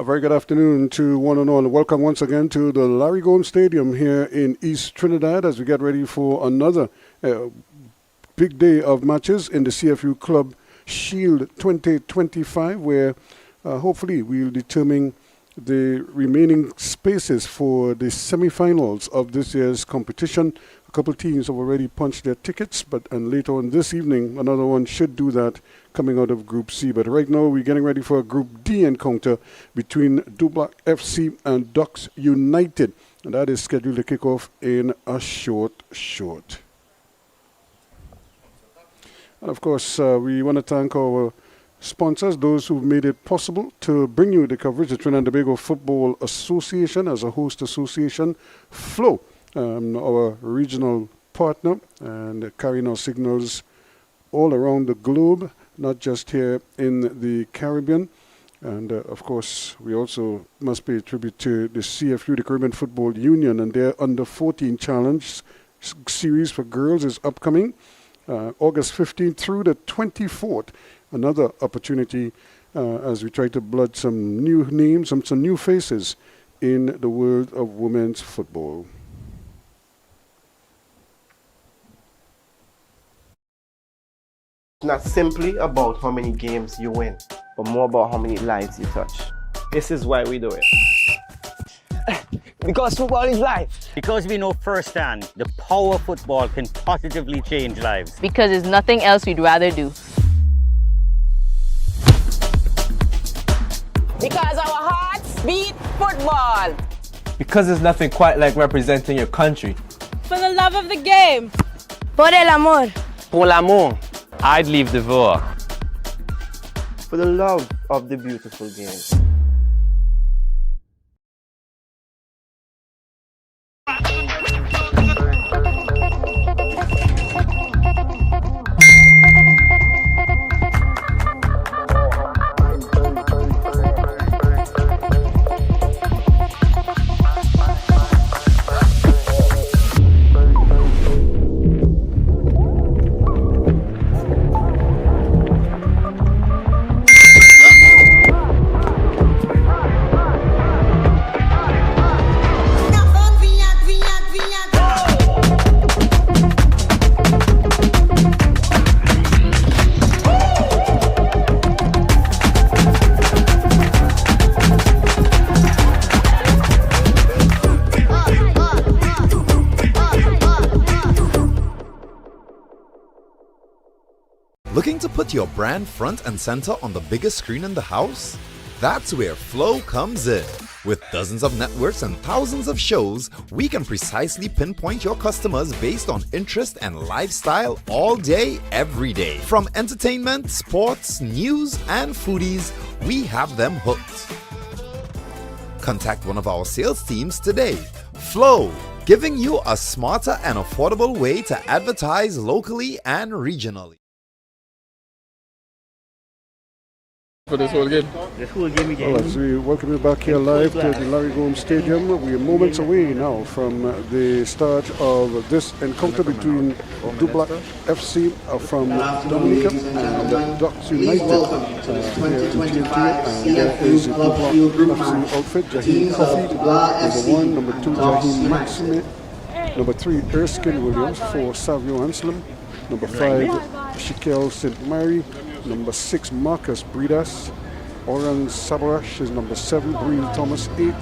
very good afternoon to one and all. Welcome once again to the Larry Gomes Stadium here in East Trinidad as we get ready for another big day of matches in the CFU Club Shield 2025, where hopefully we'll determine the remaining spaces for the semi-finals of this year's competition. A couple teams have already punched their tickets, and later on this evening, another one should do that coming out of Group C. But right now, we're getting ready for a Group D encounter between Dublanc FC and Ducks United. And that is scheduled to kick off in a short. And of course, we want to thank our sponsors, those who've made it possible to bring you the coverage. The Trinidad and Tobago Football Association as a host association, Flow, our regional partner, and carrying our signals all around the globe, not just here in the Caribbean. And of course, we also must pay tribute to the CFU, the Caribbean Football Union, and their Under 14 Challenge series for girls is upcoming August 15th through the 24th. Another opportunity as we try to blood some new names, some new faces in the world of women's football. It's not simply about how many games you win, but more about how many lives you touch. This is why we do it. Because football is life. Because we know firsthand the power of football can positively change lives. Because there's nothing else we'd rather do. Because our hearts beat football. Because there's nothing quite like representing your country. For the love of the game. Por el amor. Pour l'amour. I'd leave the war. For the love of the beautiful game. Looking to put your brand front and center on the biggest screen in the house? That's where Flow comes in. With dozens of networks and thousands of shows, we can precisely pinpoint your customers based on interest and lifestyle all day, every day. From entertainment, sports, news, and foodies, we have them hooked. Contact one of our sales teams today. Flow, giving you a smarter and affordable way to advertise locally and regionally. For this whole game? This whole game again. Well, as we welcome you back here live to the Larry Gomes Stadium, we are moments away now from the start of this encounter between Dubla FC from Dominica and Ducks United here in TNT. And there is the Dubla FC outfit, Jaheem Coffey, number 1, number 2, Jaheem Maxime, number 3, Erskine Williams, 4, Savio Anselm, number 5, Shikel St. Mary, number 6, Marcus Bredas. Oran Sabarash is number 7, Breel Thomas 8,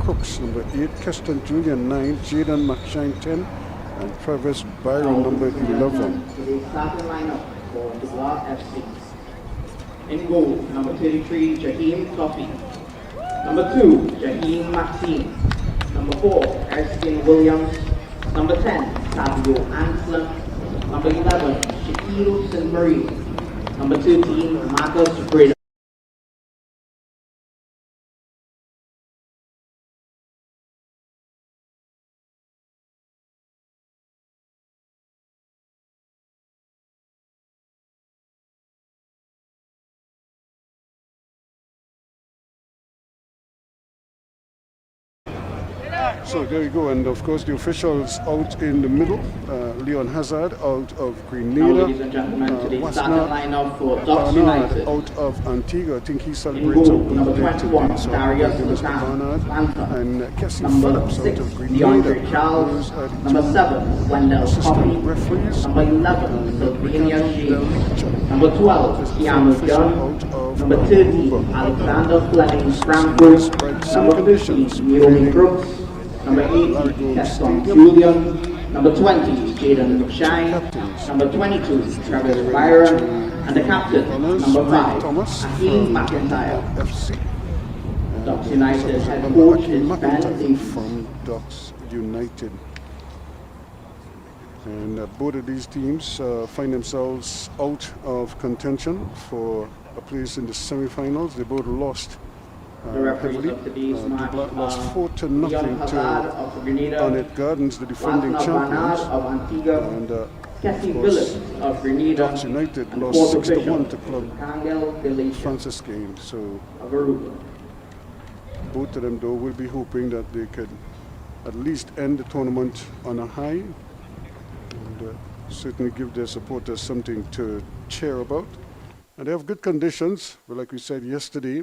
Crooks, number 8, Keston Julian, 9, Jaden McShine, 10, and Travis Byron, number 11. Today's starting lineup for Dubla FC. In goal, number 33, Jaheim Coffey. Number 2, Jaheim Maxine. Number 4, Erskine Williams. Number 10, Savio Anselm. Number 11, Shaquille St. Marie. Number 13, Marcus Breda. So there you go, and of course the officials out in the middle. Leon Hazard out of Now, Grenada, ladies and gentlemen, today's starting lineup for Ducks Barnard United. out of Antigua. I think he In celebrates a goal, number birthday 21, today, so Darius happy birthday, Mr. Lucan, Barnard. Atlanta. And Cassie Number Phillips out 6, of Grenada. DeAndre Charles. Those are the Number two 7, Wendell assistant Coffey. referees. Number 11, Sylvania James. Number 12, This is Keanu official John. out of Number 13, Vancouver. Alexander Fleming Frankfurt. Number 15, Naomi Crooks. Number 18, Keston Julian. Number 20, Jaden McShine. Number 22, Travis Byron. And the captain, number 5, Hakeem McIntyre. FC. Ducks United head Number coach Hakeem is Ben McIntyre Davies. from Ducks United. And both of these teams find themselves out of contention for a place in the semi-finals. They both lost The referees heavily. of today's match Dublanc lost are 4-0 Leon Hazard to of Grenada, Barnet Gardens, the defending Wagner Barnard champions. of Antigua, And Cassie of course, Phillips of Grenada, Ducks United and lost fourth 6-1 official, to Club Kangel Galicia Francis game. So of Aruba. both of them, though, will be hoping that they could at least end the tournament on a high and certainly give their supporters something to cheer about. And they have good conditions, but like we said yesterday,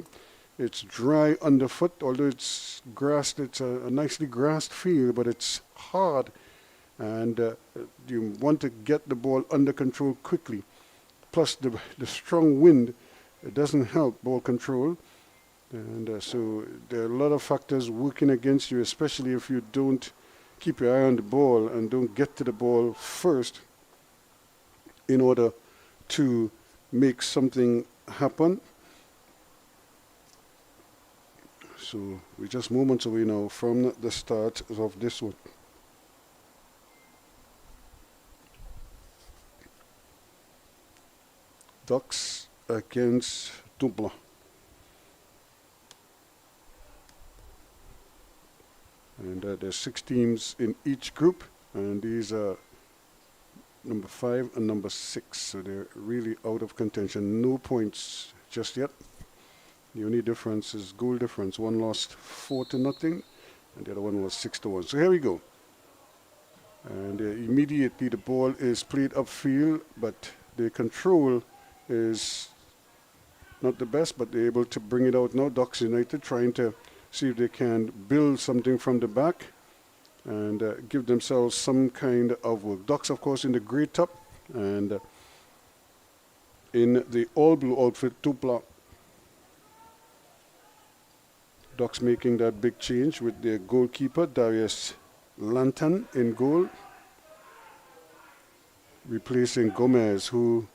it's dry underfoot, although it's grassed, it's a nicely grassed field, but it's hard, and you want to get the ball under control quickly. Plus the strong wind, it doesn't help ball control. And so there are a lot of factors working against you, especially if you don't keep your eye on the ball and don't get to the ball first in order to make something happen. So we're just moments away now from the start of this one. Ducks against Dubla. And there's 6 teams in each group, and these are number 5 and number 6, so they're really out of contention. No points just yet. The only difference is goal difference. One lost 4-0, and the other one was 6-1. So here we go. And immediately the ball is played upfield, but the control is not the best, but they're able to bring it out now. Ducks United trying to see if they can build something from the back and give themselves some kind of work. Ducks, of course, in the grey top and in the all-blue outfit, Dubla. Ducks making that big change with their goalkeeper, Darius Lantan, in goal, replacing Gomez, who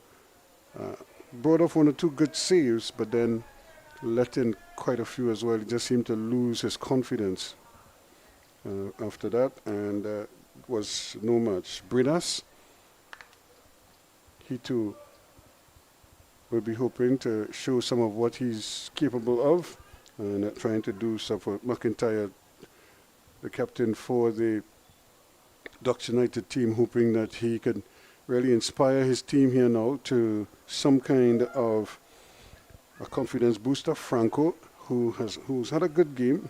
brought off 1 or 2 good saves, but then let in quite a few as well. He just seemed to lose his confidence after that, and was no match. Bridas, he too will be hoping to show some of what he's capable of, and trying to do stuff for McIntyre, the captain for the Ducks United team, hoping that he could really inspire his team here now to some kind of a confidence booster. Franco, who's had a good game.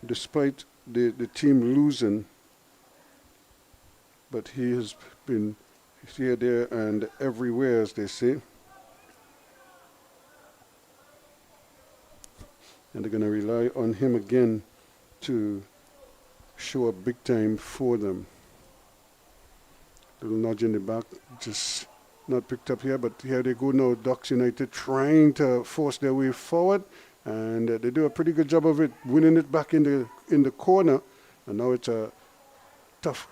Despite the team losing, but he has been here, there, and everywhere, as they say. And they're going to rely on him again to show up big time for them. Little nudge in the back, just not picked up here, but here they go now. Ducks United trying to force their way forward, and they do a pretty good job of it, winning it back in the corner. And now it's a tough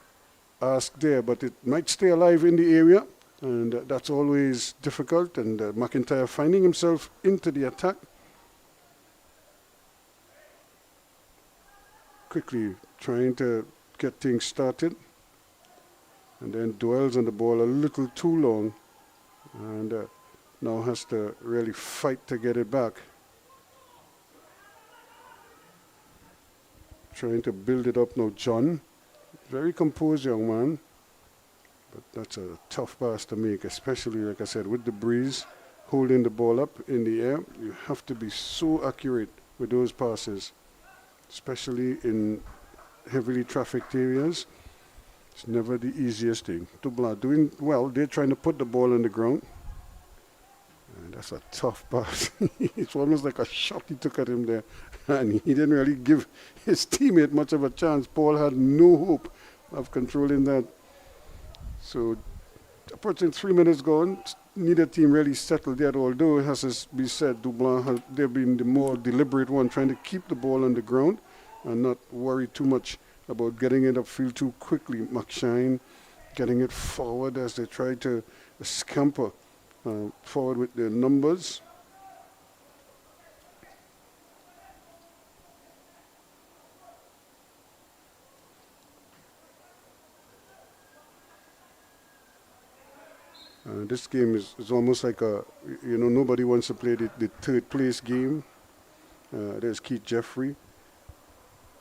ask there, but it might stay alive in the area, and that's always difficult. And McIntyre finding himself into the attack. Quickly trying to get things started, and then dwells on the ball a little too long, and now has to really fight to get it back. Trying to build it up now, John. Very composed young man, but that's a tough pass to make, especially, like I said, with the breeze, holding the ball up in the air. You have to be so accurate with those passes, especially in heavily trafficked areas. It's never the easiest thing. Dubla doing well. They're trying to put the ball on the ground. And that's a tough pass. It's almost like a shot he took at him there. And he didn't really give his teammate much of a chance. Paul had no hope of controlling that. So approaching 3 minutes gone, neither team really settled yet, although it has to be said, Dublanc, they've been the more deliberate one, trying to keep the ball on the ground and not worry too much about getting it upfield too quickly. McShine getting it forward as they try to scamper forward with their numbers. This game is almost like nobody wants to play the third place game. There's Keith Jeffrey,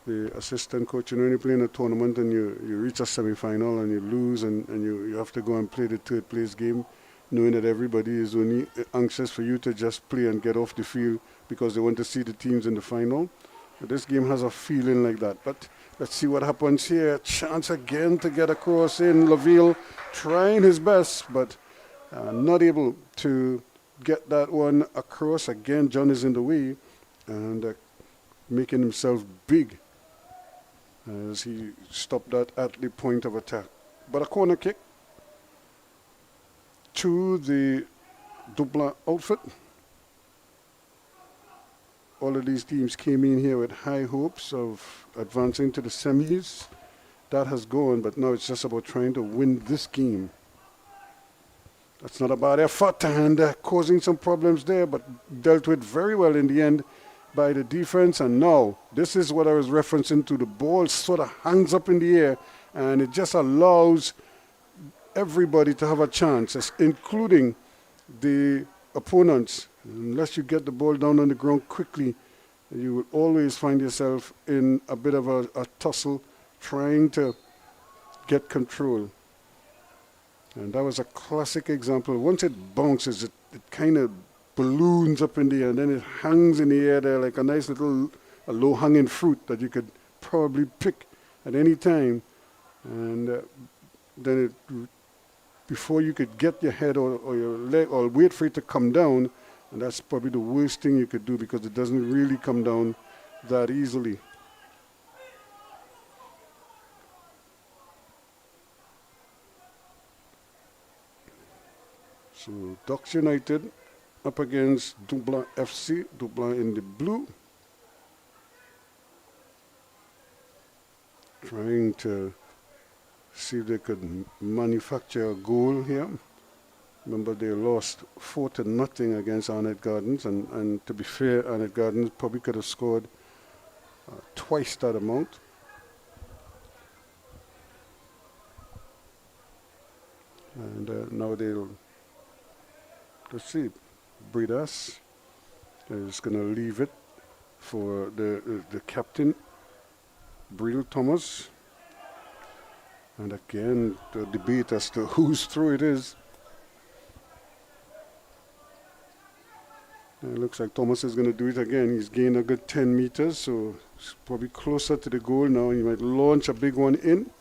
the assistant coach. When you play in a tournament and you reach a semi-final and you lose and you have to go and play the third place game, knowing that everybody is only anxious for you to just play and get off the field because they want to see the teams in the final. But this game has a feeling like that. But let's see what happens here. Chance again to get across in. Laville trying his best, but not able to get that one across. Again, John is in the way and making himself big as he stopped that at the point of attack. But a corner kick to the Dubla outfit. All of these teams came in here with high hopes of advancing to the semis. That has gone, but now it's just about trying to win this game. That's not a bad effort, and causing some problems there, but dealt with very well in the end by the defense. And now, this is what I was referencing to. The ball sort of hangs up in the air, and it just allows everybody to have a chance, including the opponents. Unless you get the ball down on the ground quickly, you will always find yourself in a bit of a tussle trying to get control. And that was a classic example. Once it bounces, it kind of balloons up in the air, and then it hangs in the air there like a nice little low-hanging fruit that you could probably pick at any time. And then before you could get your head or your leg or wait for it to come down, and that's probably the worst thing you could do because it doesn't really come down that easily. So Ducks United up against Dublanc FC, Dublanc in the blue. Trying to see if they could manufacture a goal here. Remember, they lost 4-0 against Arnett Gardens, and to be fair, Arnett Gardens probably could have scored twice that amount. And now they'll, let's see, Bridas is going to leave it for the captain, Breel Thomas. And again, the debate as to whose throw it is. It looks like Thomas is going to do it again. He's gained a good 10 meters, so he's probably closer to the goal now. He might launch a big one in.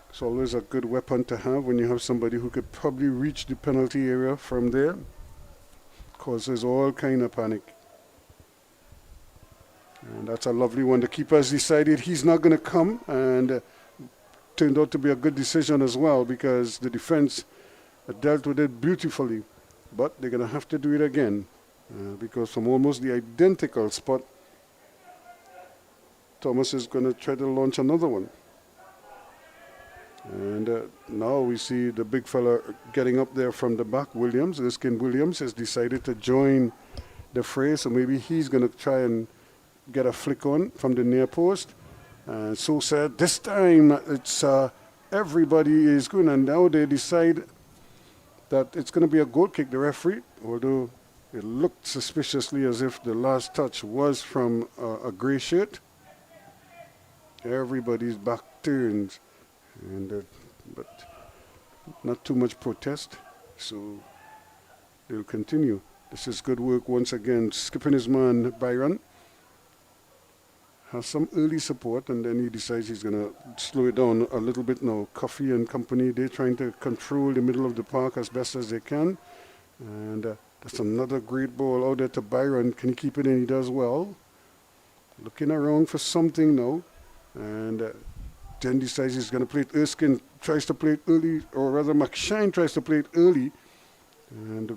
It's always a good weapon to have when you have somebody who could probably reach the penalty area from there. Causes all kind of panic. And that's a lovely one. The keeper has decided he's not going to come, and turned out to be a good decision as well, because the defense dealt with it beautifully, but they're going to have to do it again because from almost the identical spot, Thomas is going to try to launch another one. And now we see the big fella getting up there from the back. Williams, Erskine Williams, has decided to join the fray, so maybe he's going to try and get a flick on from the near post. And so said, this time it's everybody is going, and now they decide that it's going to be a goal kick, the referee, although it looked suspiciously as if the last touch was from a grey shirt. Everybody's back turns, and but not too much protest, so they'll continue. This is good work once again. Skipping his man, Byron. Has some early support, and then he decides he's going to slow it down a little bit now. Coffee and company, they're trying to control the middle of the park as best as they can. And that's another great ball out there to Byron. Can he keep it in? He does well. Looking around for something now. And then decides he's going to play it. Erskine tries to play it early, or rather McShine tries to play it early.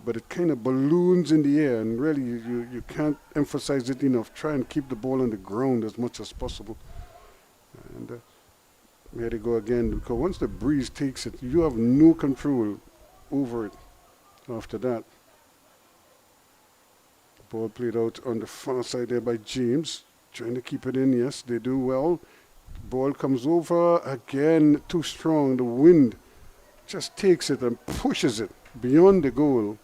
But it kind of balloons in the air, and really you can't emphasize it enough. Try and keep the ball on the ground as much as possible. And here they go again, because once the breeze takes it, you have no control over it after that. The ball played out on the far side there by James, trying to keep it in. Yes, they do well. The ball comes over again, too strong. The wind just takes it and pushes it beyond the goal.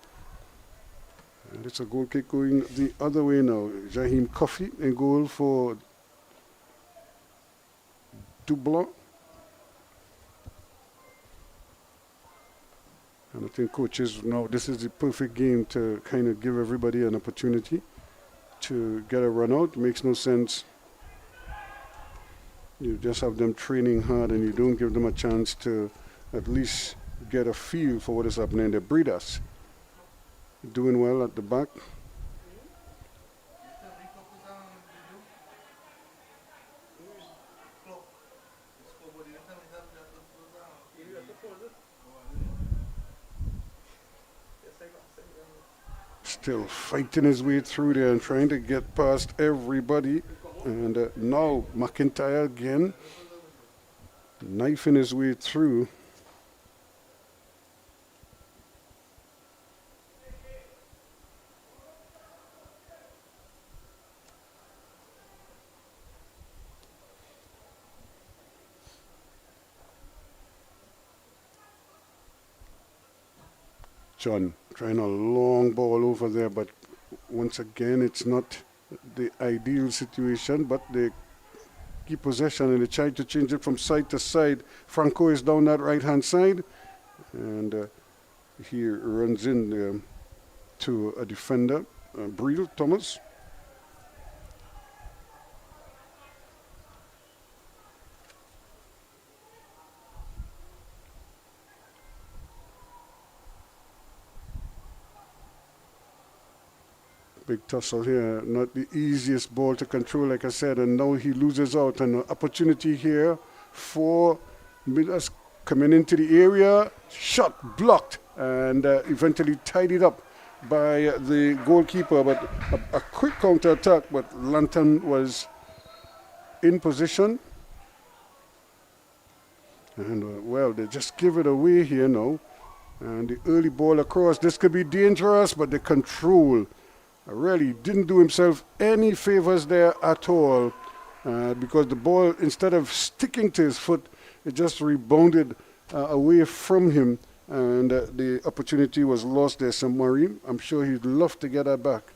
And it's a goal kick going the other way now. Jaheim Coffey in goal for Dublanc. And I think coaches now, this is the perfect game to kind of give everybody an opportunity to get a run out. It makes no sense. You just have them training hard and you don't give them a chance to at least get a feel for what is happening. The breeders doing well at the back. Still fighting his way through there and trying to get past everybody. And now McIntyre again, knifing his way through. John trying a long ball over there, but once again it's not the ideal situation, but they keep possession and they try to change it from side to side. Franco is down that right hand side, and he runs in to a defender, Breel Thomas. Big tussle here, not the easiest ball to control, like I said, and now he loses out. An opportunity here for Millers coming into the area, shot blocked, and eventually tidied up by the goalkeeper. But a quick counter attack, but Lantern was in position. And well, they just give it away here now. And the early ball across, this could be dangerous, but the control really didn't do himself any favors there at all, because the ball, instead of sticking to his foot, it just rebounded away from him, and the opportunity was lost there. So Maureen, I'm sure he'd love to get that back,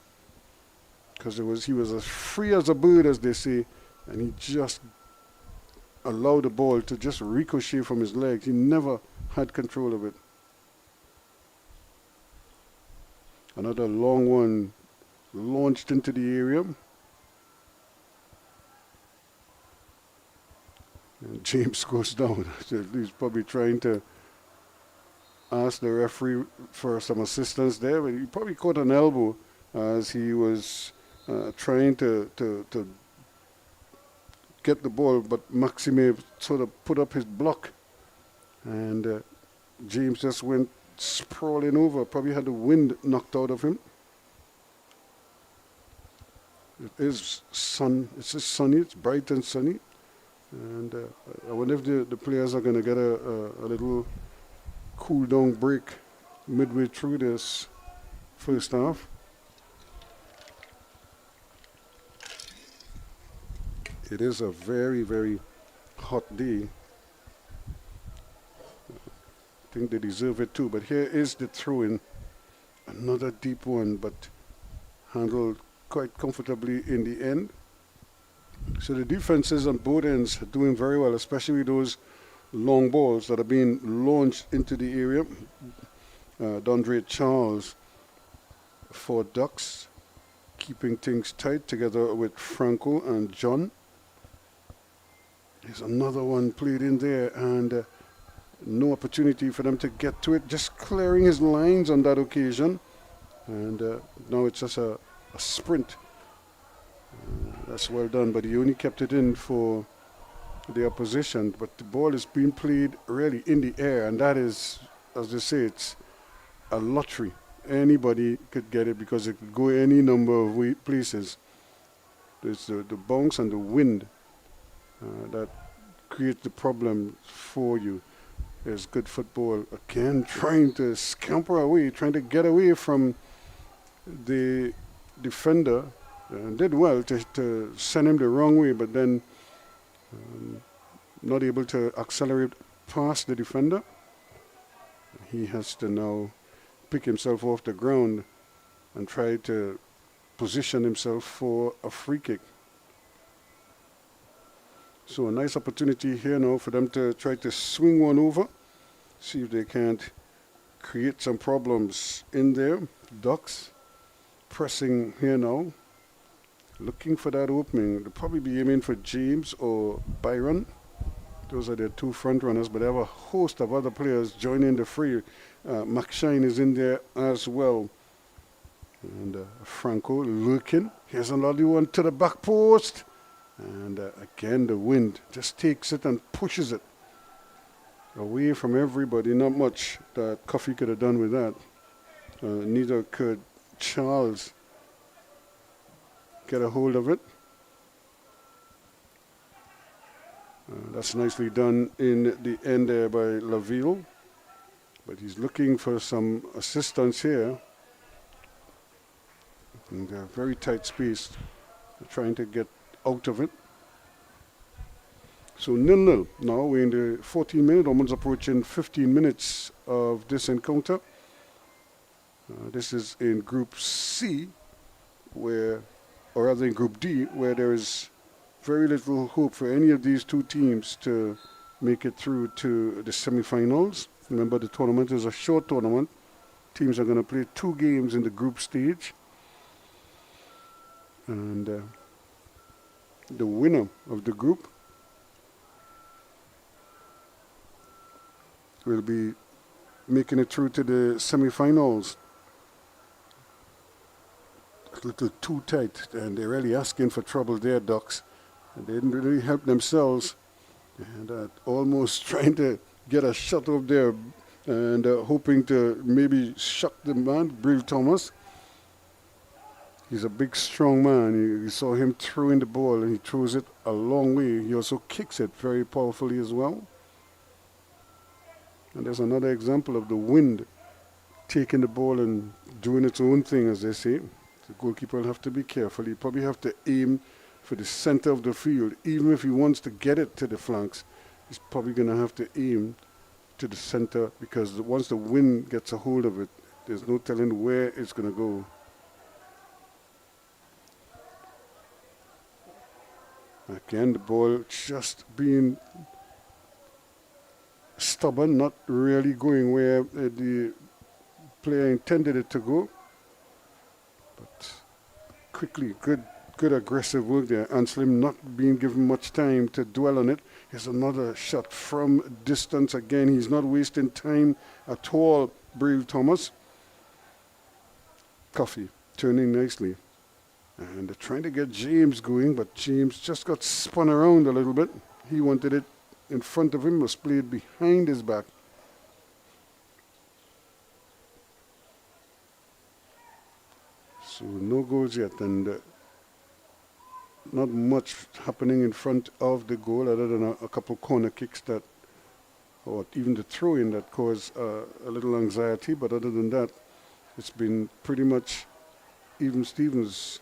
because he was as free as a bird, as they say, and he just allowed the ball to just ricochet from his legs. He never had control of it. Another long one launched into the area. And James goes down. He's probably trying to ask the referee for some assistance there, but he probably caught an elbow as he was trying to get the ball, but Maxime sort of put up his block, and James just went sprawling over. Probably had the wind knocked out of him. It is sun. It's just sunny. It's bright and sunny. And I wonder if the players are going to get a little cool down break midway through this first half. It is a very, very hot day. I think they deserve it too. But here is the throw-in. Another deep one, but handled quite comfortably in the end. So the defenses on both ends are doing very well, especially those long balls that are being launched into the area. Dondre Charles for Ducks, keeping things tight together with Franco and John. There's another one played in there, and no opportunity for them to get to it. Just clearing his lines on that occasion. And now it's just a sprint. That's well done, but he only kept it in for the opposition. But the ball is being played really in the air, and that is, as they say, it's a lottery. Anybody could get it because it could go any number of places. There's the bounce and the wind that creates the problem for you. There's good football again, trying to scamper away, trying to get away from the defender. Did well to send him the wrong way, but then not able to accelerate past the defender. He has to now pick himself off the ground and try to position himself for a free kick. So a nice opportunity here now for them to try to swing one over, see if they can't create some problems in there. Ducks pressing here now, looking for that opening. They'll probably be aiming for James or Byron. Those are their two front runners, but they have a host of other players joining the fray. McShine is in there as well. And Franco looking. Here's another one to the back post. And again, the wind just takes it and pushes it away from everybody. Not much that Coffee could have done with that. Neither could Charles get a hold of it. That's nicely done in the end there by Laville. But he's looking for some assistance here. And they're very tight space. They're trying to get out of it. So 0-0. Now we're in the 14 minute, almost approaching 15 minutes of this encounter. This is in Group C, or rather in Group D, where there is very little hope for any of these two teams to make it through to the semi-finals. Remember, the tournament is a short tournament. Teams are going to play 2 games in the group stage. And the winner of the group will be making it through to the semi-finals. A little too tight, and they're really asking for trouble there, Ducks. And they didn't really help themselves. And almost trying to get a shot up there and hoping to maybe shock the man, Brave Thomas. He's a big, strong man. You saw him throwing the ball, and he throws it a long way. He also kicks it very powerfully as well. And there's another example of the wind taking the ball and doing its own thing, as they say. The goalkeeper will have to be careful. He probably have to aim for the center of the field. Even if he wants to get it to the flanks, he's probably going to have to aim to the center, because once the wind gets a hold of it, there's no telling where it's going to go. Again, the ball just being stubborn, not really going where the player intended it to go. But quickly, good aggressive work there. Anslim not being given much time to dwell on it. Here's another shot from distance. Again, he's not wasting time at all, Brave Thomas. Coffee turning nicely. And they're trying to get James going, but James just got spun around a little bit. He wanted it in front of him, was played behind his back. So no goals yet, and not much happening in front of the goal other than a couple corner kicks that, or even the throw-in that caused a little anxiety. But other than that, it's been pretty much even Stevens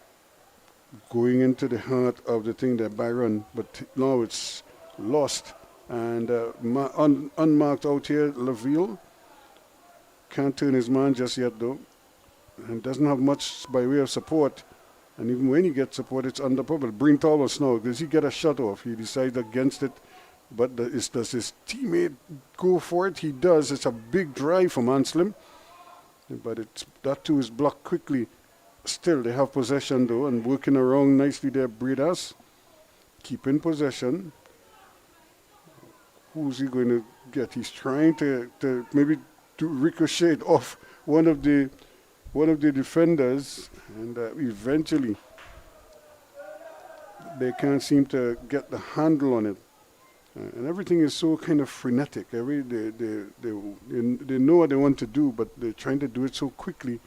going into the heart of the thing that Byron, but now it's lost. And unmarked out here, Laville can't turn his man just yet though, and doesn't have much by way of support. And even when he gets support, it's under problem. Breen Thomas now, does he get a shut off? He decides against it, but does his teammate go for it? He does. It's a big drive from Anselm, but that too is blocked quickly. Still, they have possession though, and working around nicely there, Bredas. Keeping possession. Who's he going to get? He's trying to maybe to ricochet off one of the defenders, and eventually they can't seem to get the handle on it. And everything is so kind of frenetic. They know what they want to do, but they're trying to do it so quickly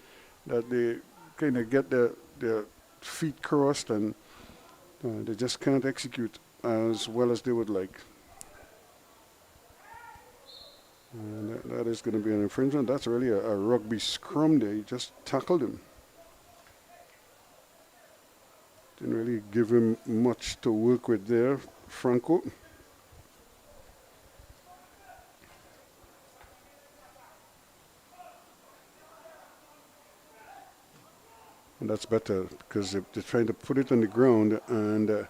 that they kind of get their feet crossed, and they just can't execute as well as they would like. And that is going to be an infringement. That's really a rugby scrum there. He just tackled him. Didn't really give him much to work with there, Franco. And that's better because they're trying to put it on the ground and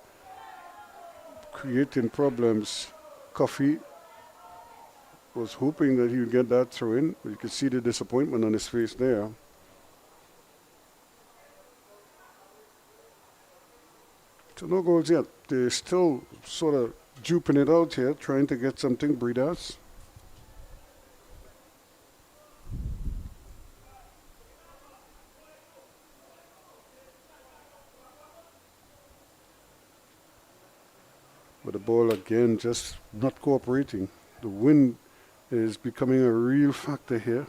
creating problems. Coffee was hoping that he would get that throw in, but you could see the disappointment on his face there. So no goals yet. They're still sort of duping it out here, trying to get something. Bredas. But the ball again just not cooperating. The wind is becoming a real factor here,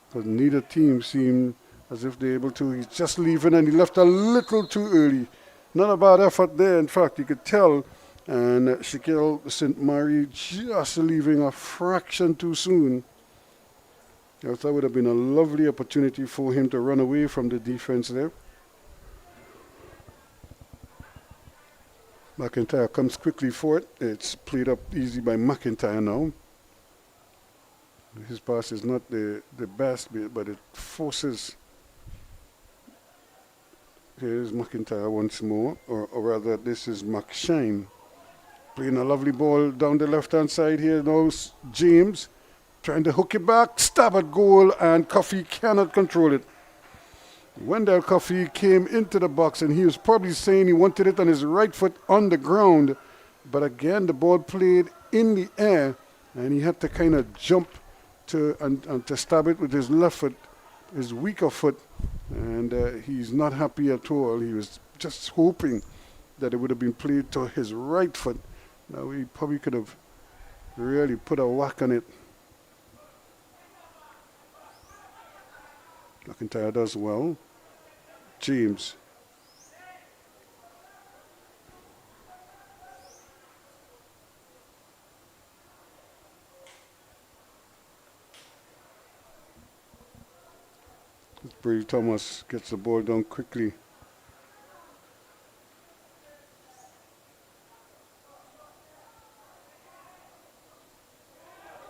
because neither team seem as if they're able to. He's just leaving, and he left a little too early. Not a bad effort there. In fact, you could tell. And Shaquille St. Mary just leaving a fraction too soon. That would have been a lovely opportunity for him to run away from the defense there. McIntyre comes quickly for it. It's played up easy by McIntyre now. His pass is not the best, but it forces. Here's McIntyre once more, or rather this is McShane. Playing a lovely ball down the left-hand side here. Now James trying to hook it back, stab at goal, and Coffey cannot control it. Wendell Coffey came into the box, and he was probably saying he wanted it on his right foot on the ground, but again the ball played in the air, and he had to kind of jump and to stab it with his left foot, his weaker foot, and he's not happy at all. He was just hoping that it would have been played to his right foot. Now he probably could have really put a whack on it. McIntyre does well. James. Brady Thomas gets the ball down quickly.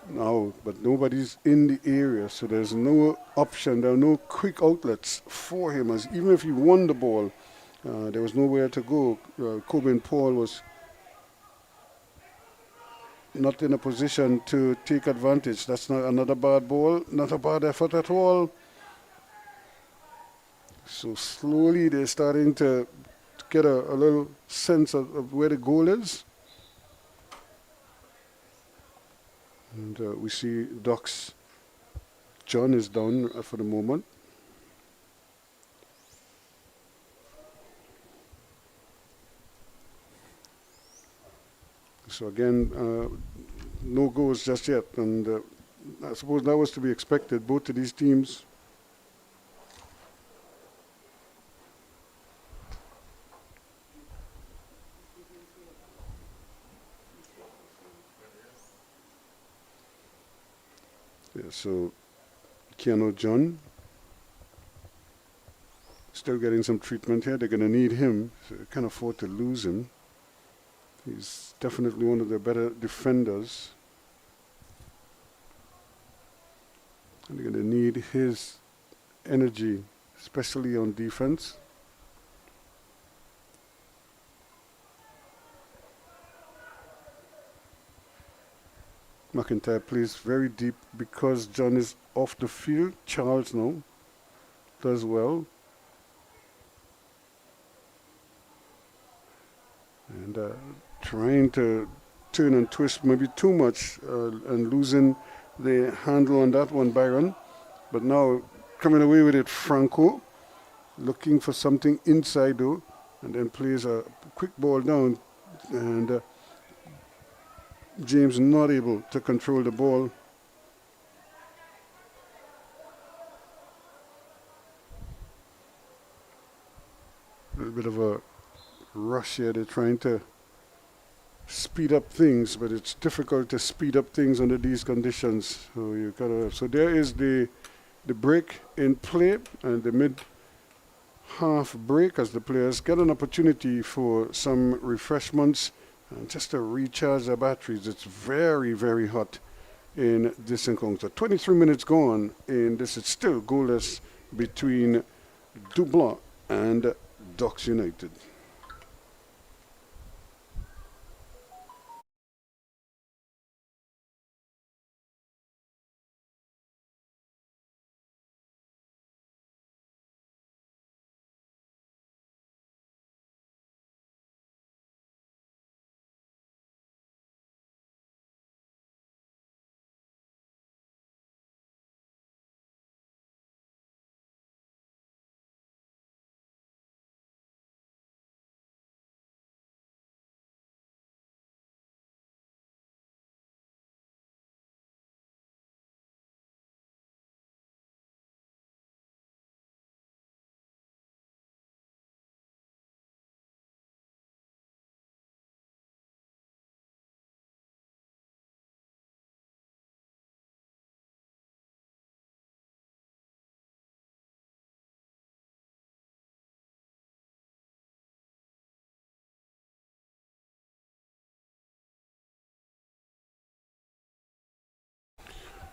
Now, but nobody's in the area, so there's no option. There are no quick outlets for him. As even if he won the ball, there was nowhere to go. Coben Paul was not in a position to take advantage. That's not another bad ball, not a bad effort at all. So slowly they're starting to get a little sense of where the goal is. And we see Doc's John is down for the moment. So again, no goals just yet. And I suppose that was to be expected. Both of these teams Yeah, so Keanu John still getting some treatment here. They're going to need him. So they can't afford to lose him. He's definitely one of their better defenders. And they're going to need his energy, especially on defense. McIntyre plays very deep because John is off the field. Charles now does well. And trying to turn and twist maybe too much and losing the handle on that one, Byron. But now coming away with it, Franco. Looking for something inside though. And then plays a quick ball down. And James not able to control the ball. A little bit of a rush here. They're trying to speed up things, but it's difficult to speed up things under these conditions. So you gotta. So there is the break in play and the mid-half break as the players get an opportunity for some refreshments and just to recharge their batteries. It's very, very hot in this encounter. 23 minutes gone in this. It's still goalless between Dubla and Ducks United.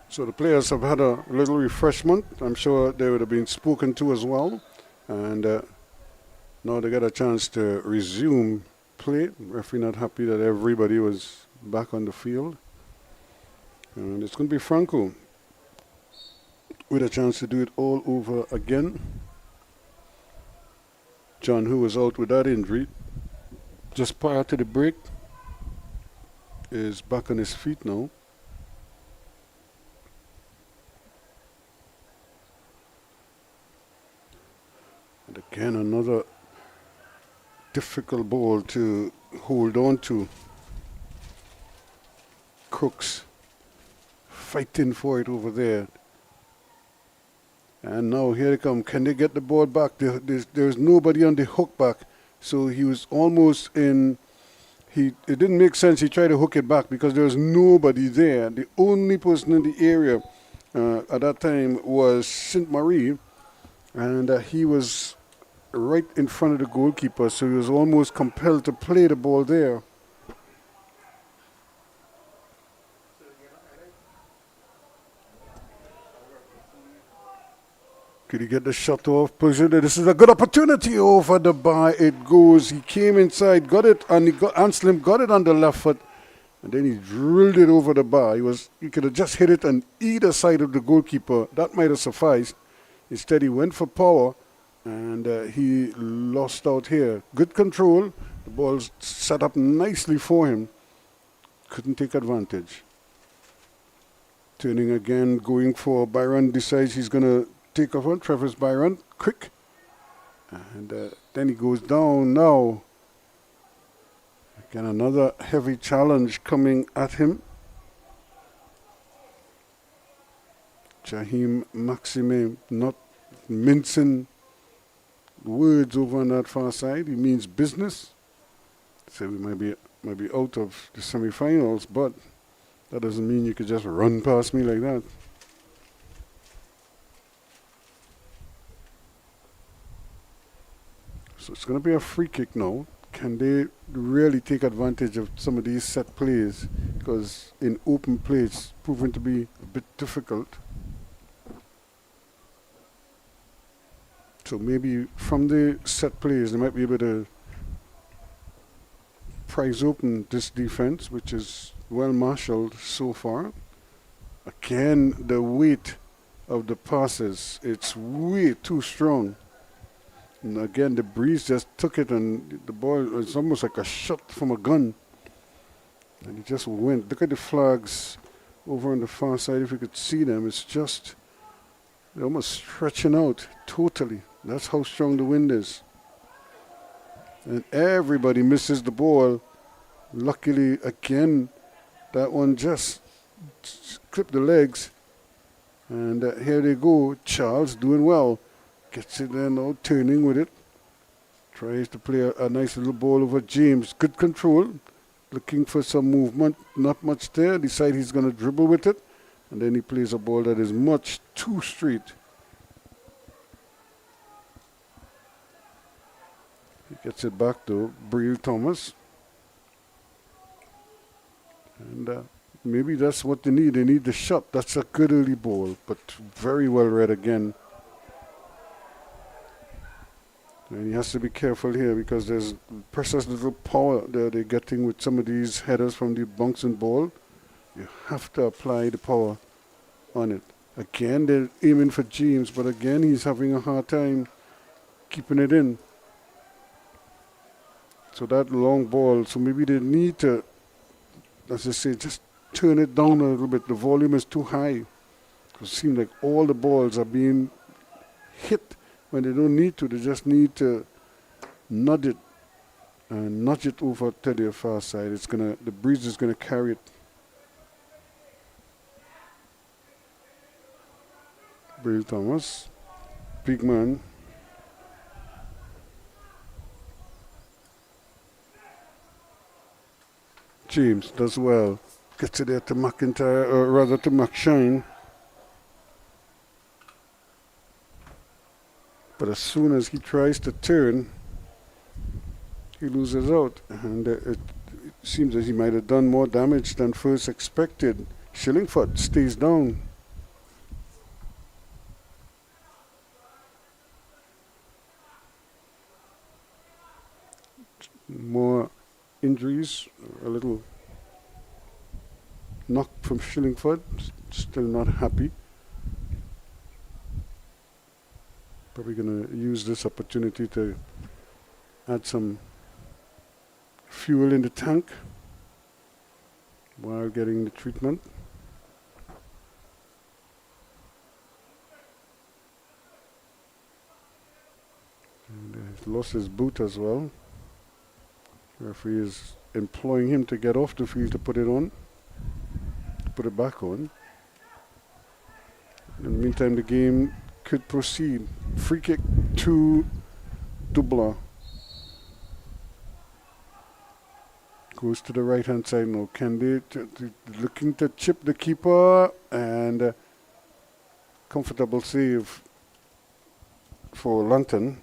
So the players have had a little refreshment. I'm sure they would have been spoken to as well. And now they get a chance to resume play. Referee not happy that everybody was back on the field. And it's going to be Franco with a chance to do it all over again. John, who was out with that injury just prior to the break, is back on his feet now. And again, another difficult ball to hold on to. Crooks fighting for it over there. And now here they come. Can they get the ball back? There's nobody on the hook back. So he was almost in. It didn't make sense. He tried to hook it back because there was nobody there. The only person in the area at that time was St. Marie. And he was right in front of the goalkeeper. So he was almost compelled to play the ball there. Could he get the shot off? This is a good opportunity over the bar. It goes. He came inside, got it, and Anselm got it on the left foot, and then he drilled it over the bar. He could have just hit it on either side of the goalkeeper. That might have sufficed. Instead, he went for power, and he lost out here. Good control. The ball's set up nicely for him. Couldn't take advantage. Turning again, going for Byron. Decides he's going to take off on Travis Byron, quick, and then he goes down now. Again, another heavy challenge coming at him. Jaheim Maxime not mincing words over on that far side. He means business. So we might be out of the semi-finals, but that doesn't mean you could just run past me like that. So it's going to be a free kick now. Can they really take advantage of some of these set plays? Because in open play, it's proven to be a bit difficult. So maybe from the set plays, they might be able to prize open this defense, which is well marshaled so far. Again, the weight of the passes, it's way too strong. And again, the breeze just took it, and the ball is almost like a shot from a gun. And it just went. Look at the flags over on the far side. If you could see them, it's just, they're almost stretching out totally. That's how strong the wind is. And everybody misses the ball. Luckily, again, that one just clipped the legs. And here they go. Charles doing well. Gets it there now, turning with it. Tries to play a nice little ball over James. Good control. Looking for some movement. Not much there. Decide he's going to dribble with it. And then he plays a ball that is much too straight. He gets it back to Breel Thomas. And maybe that's what they need. They need the shot. That's a good early ball, but very well read again. And he has to be careful here because there's precious little power that they're getting with some of these headers from the bouncing ball. You have to apply the power on it. Again, they're aiming for James, but again, he's having a hard time keeping it in. So that long ball, so maybe they need to, as I say, just turn it down a little bit. The volume is too high. It seems like all the balls are being hit when they don't need to. They just need to nudge it and nudge it over to the far side. It's gonna, the breeze is gonna carry it. Breel Thomas, big man. James does well. Gets it there to McIntyre, or rather to McShine. But as soon as he tries to turn, he loses out. And it seems that he might have done more damage than first expected. Shillingford stays down. More injuries, a little knock from Shillingford, still not happy. Probably going to use this opportunity to add some fuel in the tank while getting the treatment. And he's lost his boot as well. The referee is employing him to get off the field to put it on, to put it back on. In the meantime, the game could proceed. Free kick to Dubla. Goes to the right hand side now. Can they looking to chip the keeper, and comfortable save for Lantern.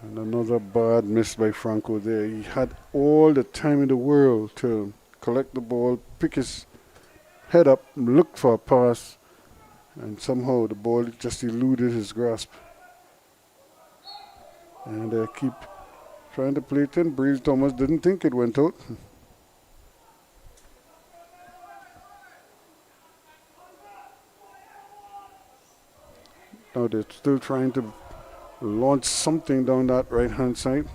And another bad miss by Franco there. He had all the time in the world to collect the ball, pick his head up, look for a pass, and somehow the ball just eluded his grasp. And keep trying to play it in. Breel Thomas didn't think it went out. Now they're still trying to launch something down that right hand side.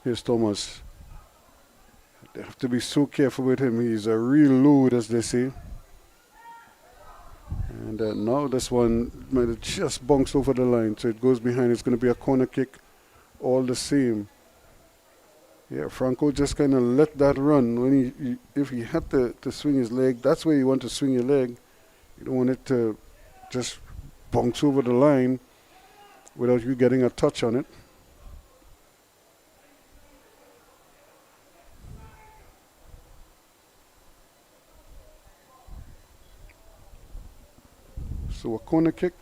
Here's Thomas. They have to be so careful with him. He's a real load, as they say. And now this one might have just bounced over the line, so it goes behind. It's going to be a corner kick all the same. Yeah, Franco just kind of let that run. When if he had to swing his leg, that's where you want to swing your leg. You don't want it to just bounce over the line without you getting a touch on it. So a corner kick.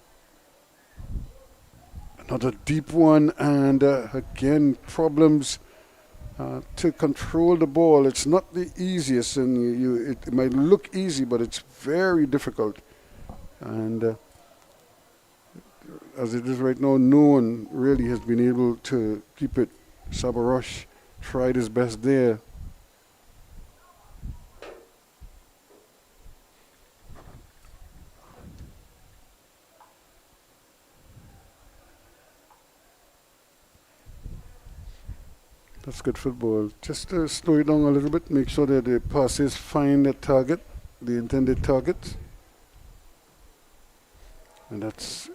Another deep one, and again, problems to control the ball. It's not the easiest, and it might look easy, but it's very difficult. And as it is right now, no one really has been able to keep it. Sabarosh tried his best there. That's good football. Just slow it down a little bit. Make sure that the passes find the target, the intended target. And that's,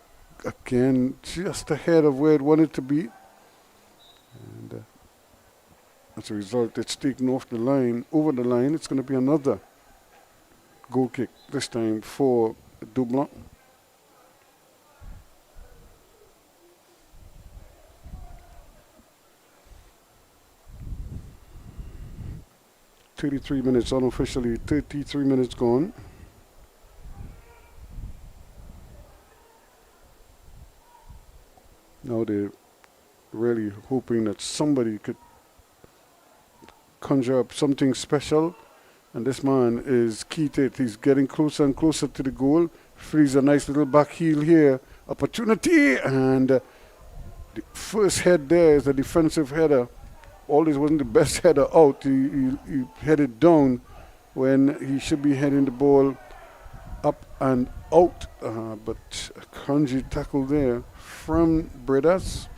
again, just ahead of where it wanted to be. And as a result, it's taken off the line, over the line. It's going to be another goal kick, this time for Dublanc. .33 unofficially, 33 minutes gone. Now they're really hoping that somebody could conjure up something special. And this man is key to it. He's getting closer and closer to the goal. Frees a nice little back heel here. Opportunity. And the first head there is a defensive header. Always wasn't the best header out. He headed down when he should be heading the ball up and out. But a crunchy tackle there from Bredas.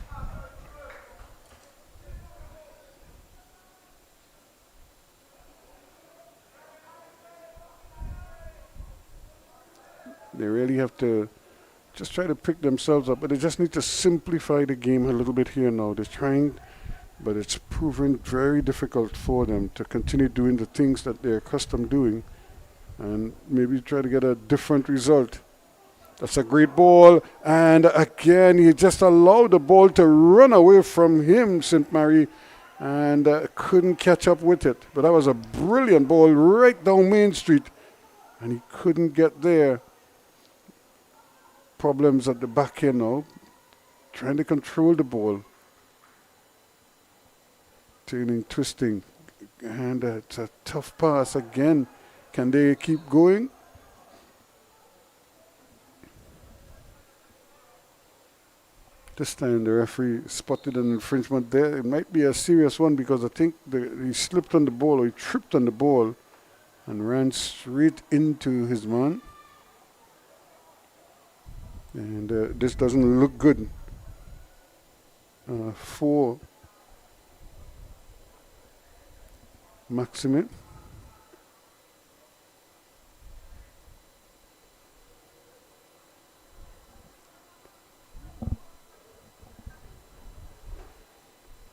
They really have to just try to pick themselves up, but they just need to simplify the game a little bit here now. They're trying, but it's proven very difficult for them to continue doing the things that they're accustomed doing and maybe try to get a different result. That's a great ball, and again, he just allowed the ball to run away from him, St. Mary, and couldn't catch up with it. But that was a brilliant ball right down Main Street, and he couldn't get there. Problems at the back here now, trying to control the ball. Turning, twisting, and it's a tough pass again. Can they keep going? This time the referee spotted an infringement there. It might be a serious one because I think he slipped on the ball, or he tripped on the ball and ran straight into his man. And this doesn't look good for Maxime.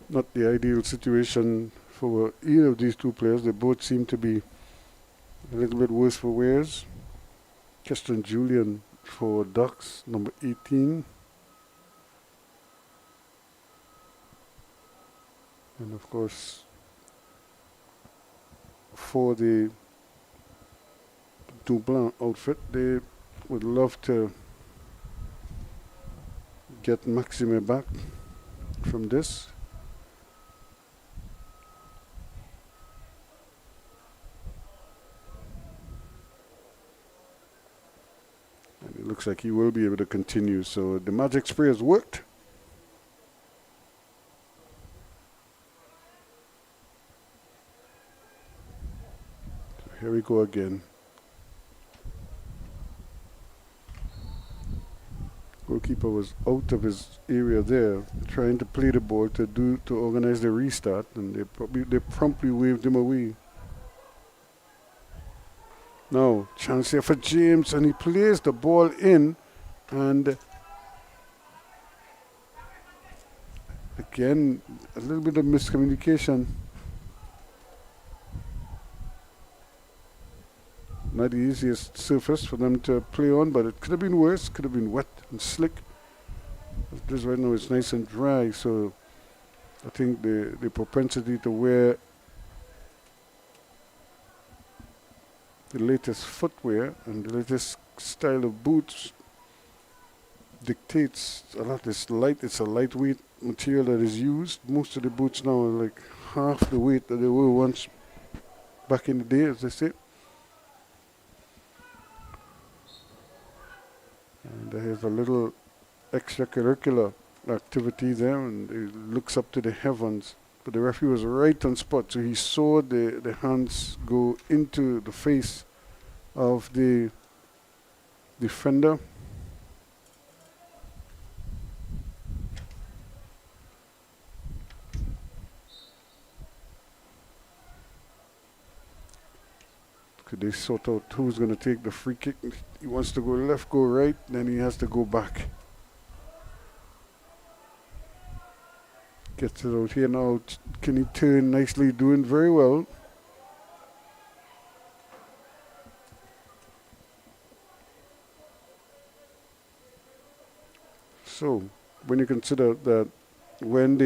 Not the ideal situation for either of these two players. They both seem to be a little bit worse for wears. Keston Julian for Ducks, number 18. And of course, for the Dublanc outfit, they would love to get Maxime back from this. And it looks like he will be able to continue. So the magic spray has worked. So here we go again. Goalkeeper was out of his area there, trying to play the ball to organize the restart, and they promptly waved him away. Now, chance here for James, and he plays the ball in, and again, a little bit of miscommunication. Not the easiest surface for them to play on, but it could have been worse, could have been wet and slick. This right now is nice and dry, so I think the propensity to wear the latest footwear and the latest style of boots dictates a lot. It's light. It's a lightweight material that is used. Most of the boots now are like half the weight that they were once back in the day, as they say. And there's a little extracurricular activity there, and it looks up to the heavens. But the referee was right on spot, so he saw the hands go into the face of the defender. Could they sort out who's going to take the free kick? He wants to go left, go right, then he has to go back. Gets it out here now. Can he turn nicely? Doing very well. So, when you consider that when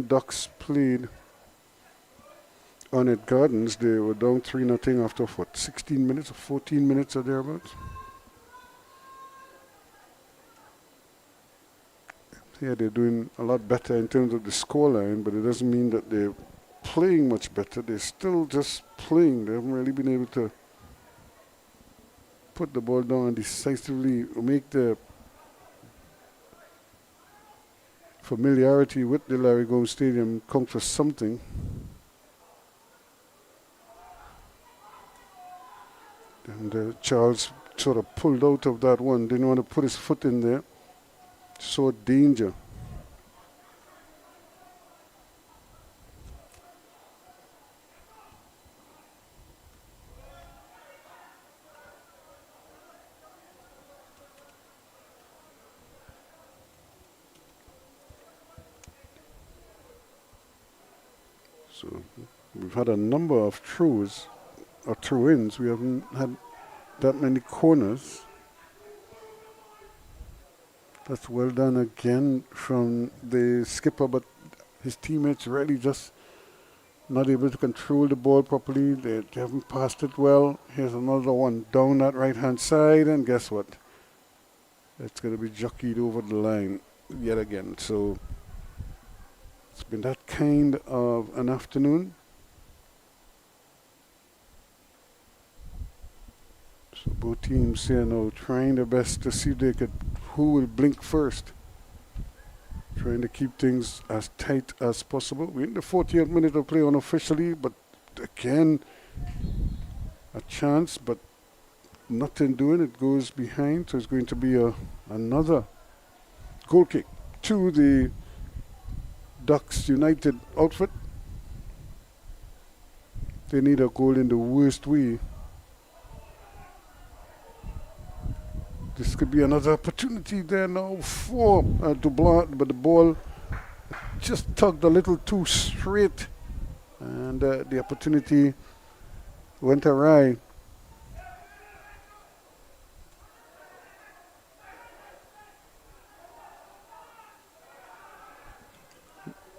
Ducks played on at Gardens, they were down 3-0 after what, 16 minutes or 14 minutes or thereabouts. Yeah, they're doing a lot better in terms of the scoreline, but it doesn't mean that they're playing much better. They're still just playing. They haven't really been able to put the ball down and decisively make the familiarity with the Larry Gomes Stadium count for something. And Charles sort of pulled out of that one, didn't want to put his foot in there. Saw danger. So we've had a number of throws or throw-ins. We haven't had that many corners. That's well done again from the skipper, but his teammates really just not able to control the ball properly. They haven't passed it well. Here's another one down that right-hand side, and guess what? It's going to be jockeyed over the line yet again. So it's been that kind of an afternoon. So both teams here now trying their best to see if they could, who will blink first. Trying to keep things as tight as possible. We're in the 40th minute of play unofficially, but again, a chance, but nothing doing. It goes behind, so it's going to be another goal kick to the Ducks United outfit. They need a goal in the worst way. This could be another opportunity there now for Dublanc, but the ball just tugged a little too straight, and the opportunity went awry.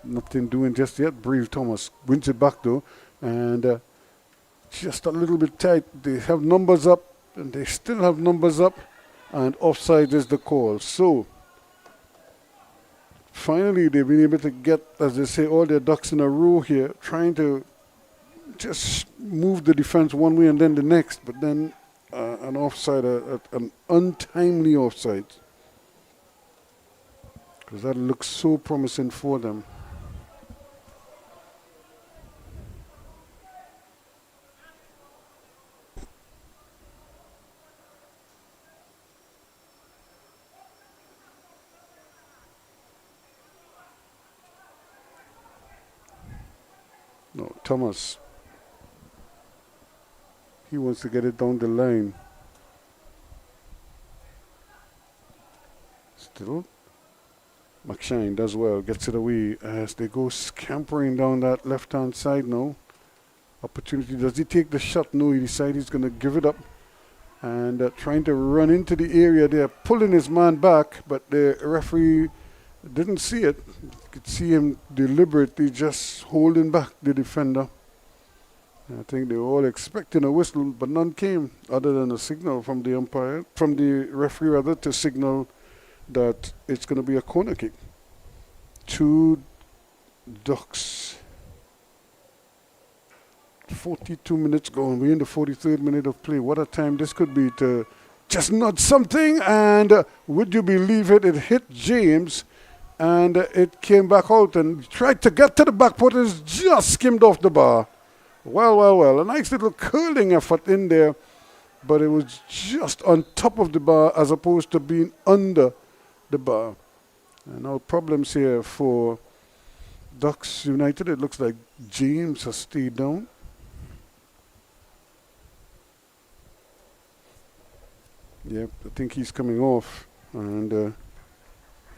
Nothing doing just yet. Brave Thomas wins it back though, and just a little bit tight. They have numbers up, and they still have numbers up. And offside is the call. So finally they've been able to get, as they say, all their ducks in a row here, trying to just move the defense one way and then the next, but then an offside, an untimely offside, because that looks so promising for them. No, Thomas. He wants to get it down the line. Still. McShine does well, gets it away as they go scampering down that left-hand side now. Opportunity. Does he take the shot? No, he decides he's going to give it up. And trying to run into the area there, pulling his man back, but the referee didn't see it. You could see him deliberately just holding back the defender. I think they were all expecting a whistle, but none came other than a signal from the umpire, from the referee rather, to signal that it's going to be a corner kick. 2 Ducks. 42 minutes gone. We're in the 43rd minute of play. What a time this could be to just nudge something. And would you believe it? It hit James and it came back out and tried to get to the back foot. It's just skimmed off the bar. Well. A nice little curling effort in there, but it was just on top of the bar as opposed to being under the bar. And now problems here for Ducks United. It looks like James has stayed down. Yep, I think he's coming off, and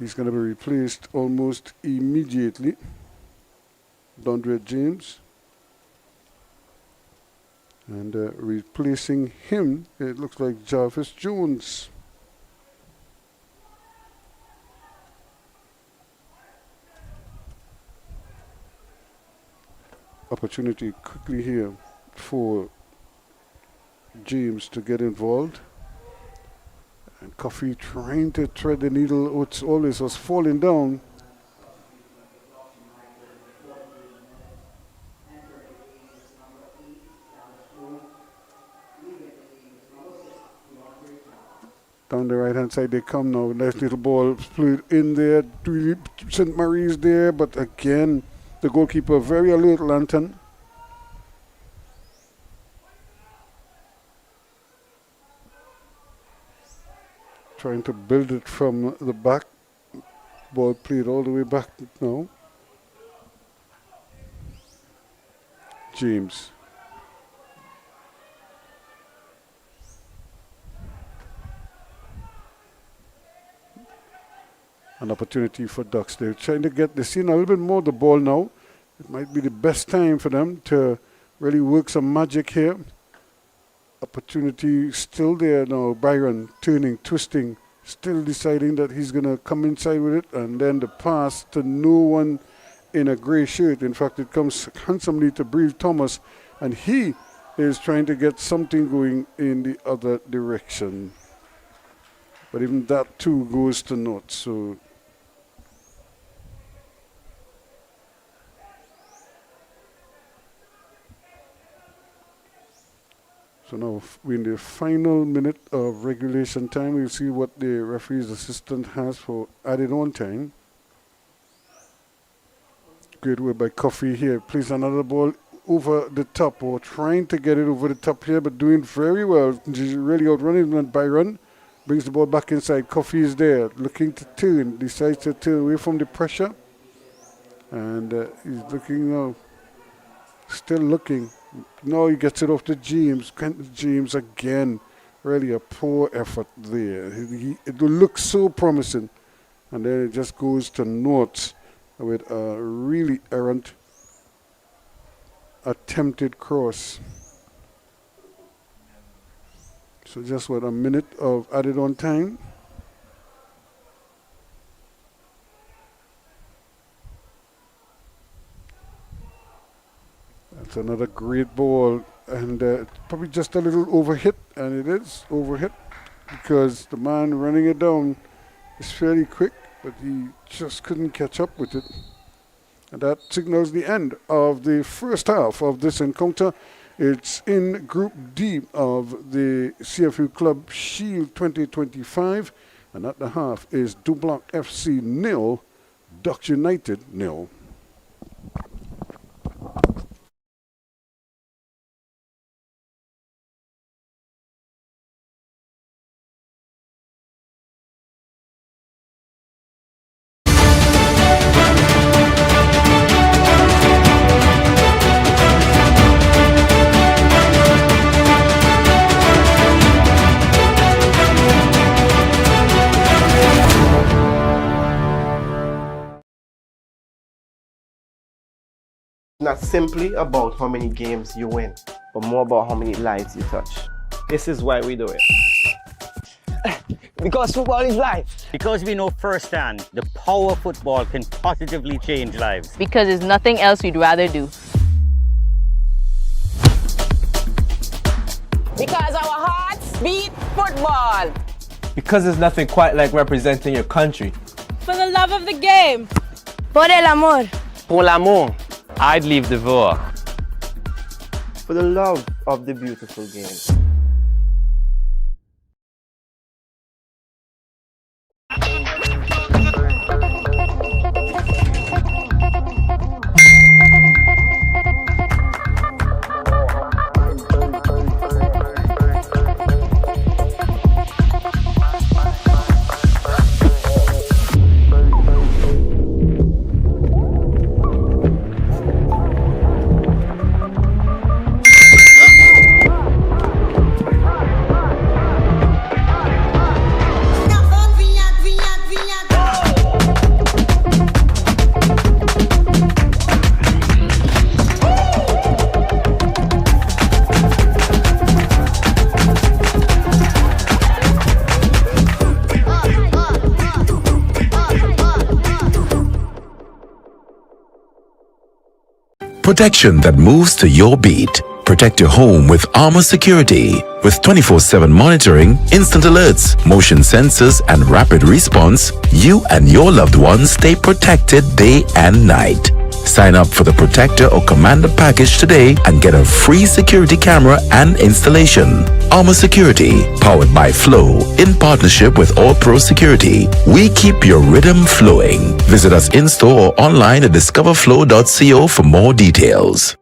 he's going to be replaced almost immediately. Dondre James. And replacing him, it looks like Jarvis Jones. Opportunity quickly here for James to get involved. And Coffee trying to thread the needle, which always was falling down. Down the right hand side they come now. Nice little ball flew in there. St. Marie's there, but again, the goalkeeper very alert, Lantern. Trying to build it from the back. Ball played all the way back now. James. An opportunity for Ducks. They're trying to get, they're seeing a little bit more of the ball now. It might be the best time for them to really work some magic here. Opportunity still there now. Byron turning, twisting, still deciding that he's going to come inside with it. And then the pass to no one in a grey shirt. In fact, it comes handsomely to Breel Thomas. And he is trying to get something going in the other direction. But even that too goes to naught. So now we're in the final minute of regulation time. We'll see what the referee's assistant has for added on time. Great work by Coffee here. Plays another ball over the top, or trying to get it over the top here, but doing very well. Just really outrunning Byron. Brings the ball back inside. Coffee is there, looking to turn. Decides to turn away from the pressure. And he's looking now. Still looking. Now he gets it off to James. James again. Really a poor effort there. It looks so promising. And then it just goes to naught with a really errant attempted cross. So just what, a minute of added on time. That's another great ball, and probably just a little overhit, and it is overhit because the man running it down is fairly quick, but he just couldn't catch up with it. And that signals the end of the first half of this encounter. It's in Group D of the CFU Club Shield 2025, and at the half is Dublanc FC 0, Ducks United 0. Not simply about how many games you win, but more about how many lives you touch. This is why we do it. Because football is life. Because we know firsthand the power football can positively change lives. Because there's nothing else we'd rather do. Because our hearts beat football. Because there's nothing quite like representing your country. For the love of the game. Por el amor. Pour l'amour. I'd leave the war. For the love of the beautiful game. Protection that moves to your beat. Protect your home with Armor Security. With 24/7 monitoring, instant alerts, motion sensors, and rapid response, you and your loved ones stay protected day and night. Sign up for the Protector or Commander package today and get a free security camera and installation. Armor Security, powered by Flow, in partnership with All Pro Security. We keep your rhythm flowing. Visit us in-store or online at discoverflow.co for more details.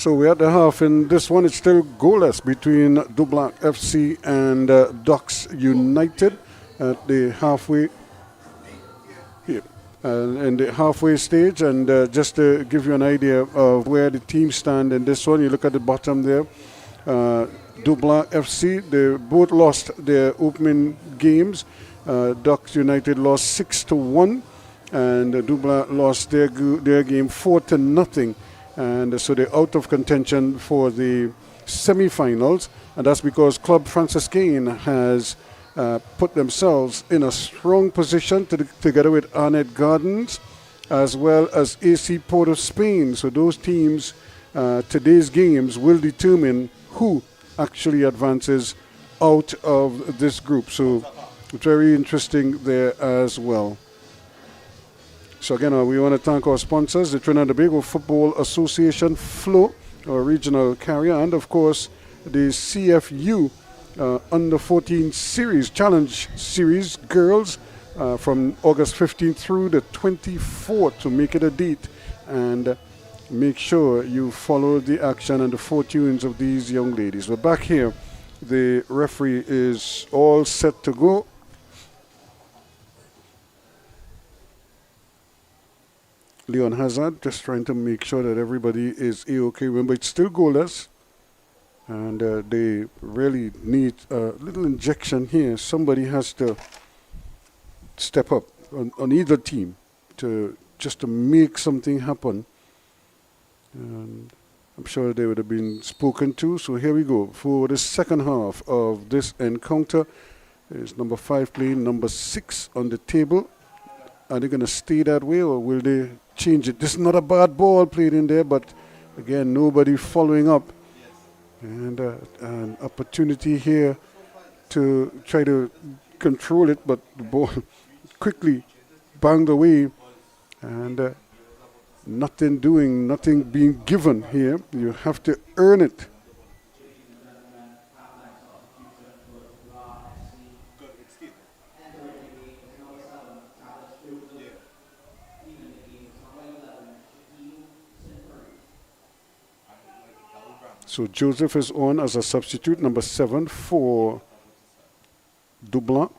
So we're at the half in this one. It's still goalless between Dublanc FC and Ducks United at the halfway here. In the halfway stage, and just to give you an idea of where the teams stand in this one, you look at the bottom there. Dublanc FC, they both lost their opening games. Ducks United lost 6-1, and Dublanc lost their game 4-0. And so they're out of contention for the semi-finals, and that's because Club Franciscain has put themselves in a strong position together with Arnett Gardens as well as AC Port of Spain. So those teams, today's games will determine who actually advances out of this group. So very interesting there as well. So again, we want to thank our sponsors, the Trinidad and Tobago Football Association, FLO, our regional carrier, and of course the CFU Under 14 Series, Challenge Series Girls from August 15th through the 24th, to make it a date. And make sure you follow the action and the fortunes of these young ladies. We're back here. The referee is all set to go. Leon Hazard just trying to make sure that everybody is A-OK. Remember, it's still goalless, and they really need a little injection here. Somebody has to step up on either team to make something happen. And I'm sure they would have been spoken to. So here we go for the second half of this encounter. Is number 5 playing number 6 on the table. Are they going to stay that way, or will they change it? This is not a bad ball played in there, but again, nobody following up. And an opportunity here to try to control it, but the ball quickly banged away, and nothing being given here. You have to earn it. So Joseph is on as a substitute, number 7 for Dublanc.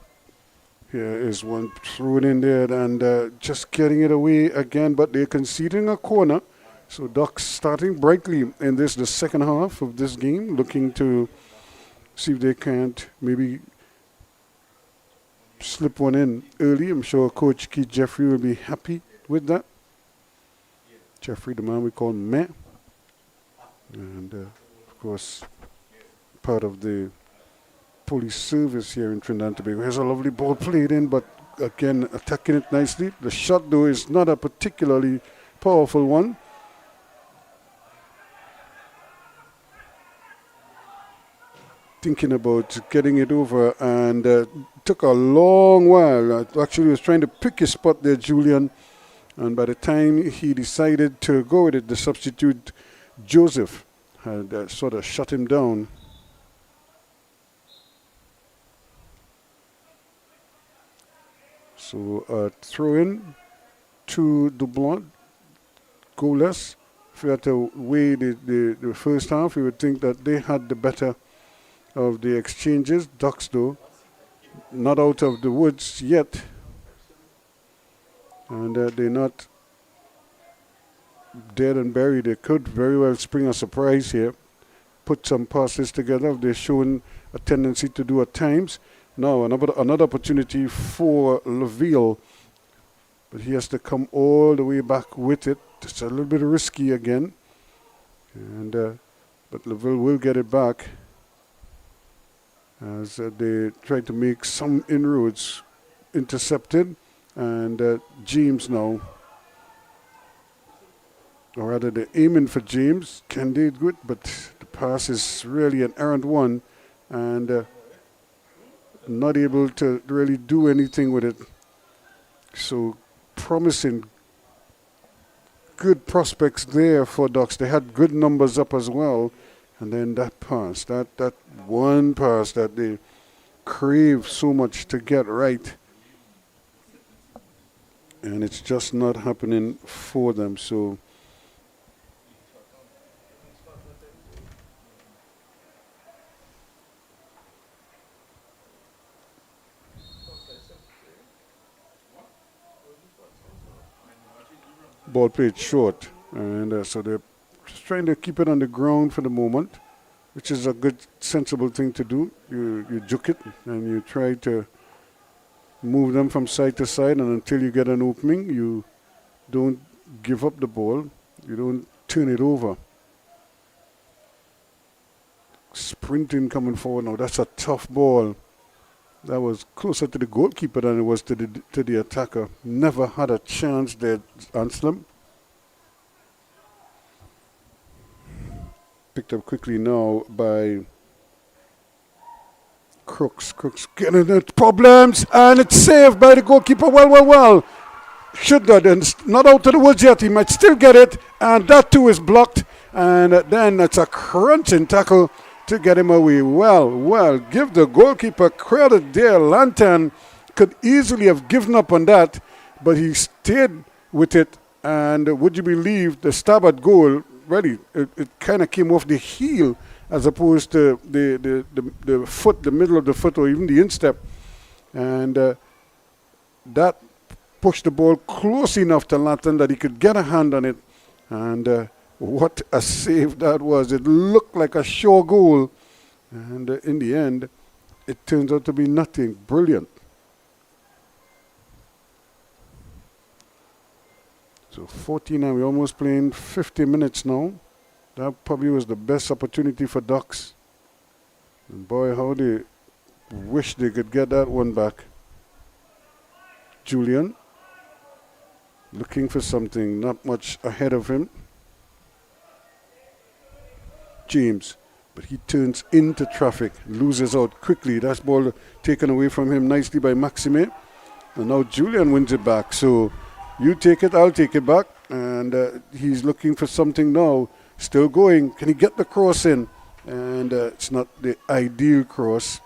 Here is one thrown in there and just getting it away again, but they're conceding a corner. So Ducks starting brightly in the second half of this game, looking to see if they can't maybe slip one in early. I'm sure Coach Keith Jeffrey will be happy with that. Jeffrey, the man we call Meh. And of course, part of the police service here in Trinidad and Tobago. Here's a lovely ball played in, but again, attacking it nicely. The shot, though, is not a particularly powerful one. Thinking about getting it over, and took a long while. Actually, was trying to pick his spot there, Julian. And by the time he decided to go with it, the substitute, Joseph, had sort of shut him down. So throw in to Dublanc, goalless. If you had to weigh the first half, you would think that they had the better of the exchanges. Ducks, though, not out of the woods yet. And they're not dead and buried. They could very well spring a surprise here, put some passes together. They're showing a tendency to do at times. Now another opportunity for Laville, but he has to come all the way back with it. It's a little bit risky again, and but Laville will get it back as they try to make some inroads. Intercepted, and James now, or rather they're aiming for James. Can they do it? But the pass is really an errant one, and not able to really do anything with it. So promising, good prospects there for Ducks. They had good numbers up as well, and then that pass, that one pass that they crave so much to get right, and it's just not happening for them. So ball played short. And so they're just trying to keep it on the ground for the moment, which is a good, sensible thing to do. You juke it and you try to move them from side to side, and until you get an opening, you don't give up the ball. You don't turn it over. Sprinting coming forward now. That's a tough ball. That was closer to the goalkeeper than it was to the attacker. Never had a chance there, Anselm. Picked up quickly now by Crooks. Crooks getting into problems, and it's saved by the goalkeeper. Well. Should have, and not out of the woods yet. He might still get it, and that too is blocked. And then it's a crunching tackle to get him away. Well, give the goalkeeper credit there. Lantern could easily have given up on that, but he stayed with it. And would you believe the stab at goal, really, it kind of came off the heel as opposed to the foot, the middle of the foot, or even the instep. And that pushed the ball close enough to Lantern that he could get a hand on it. And what a save that was. It looked like a sure goal. And in the end, it turns out to be nothing. Brilliant. So 49, we're almost playing 50 minutes now. That probably was the best opportunity for Ducks. And boy, how they wish they could get that one back. Julian, looking for something, not much ahead of him. James, but he turns into traffic, loses out quickly. That ball taken away from him nicely by Maxime. And now Julian wins it back. So you take it, I'll take it back. And he's looking for something now. Still going. Can he get the cross in? And it's not the ideal cross.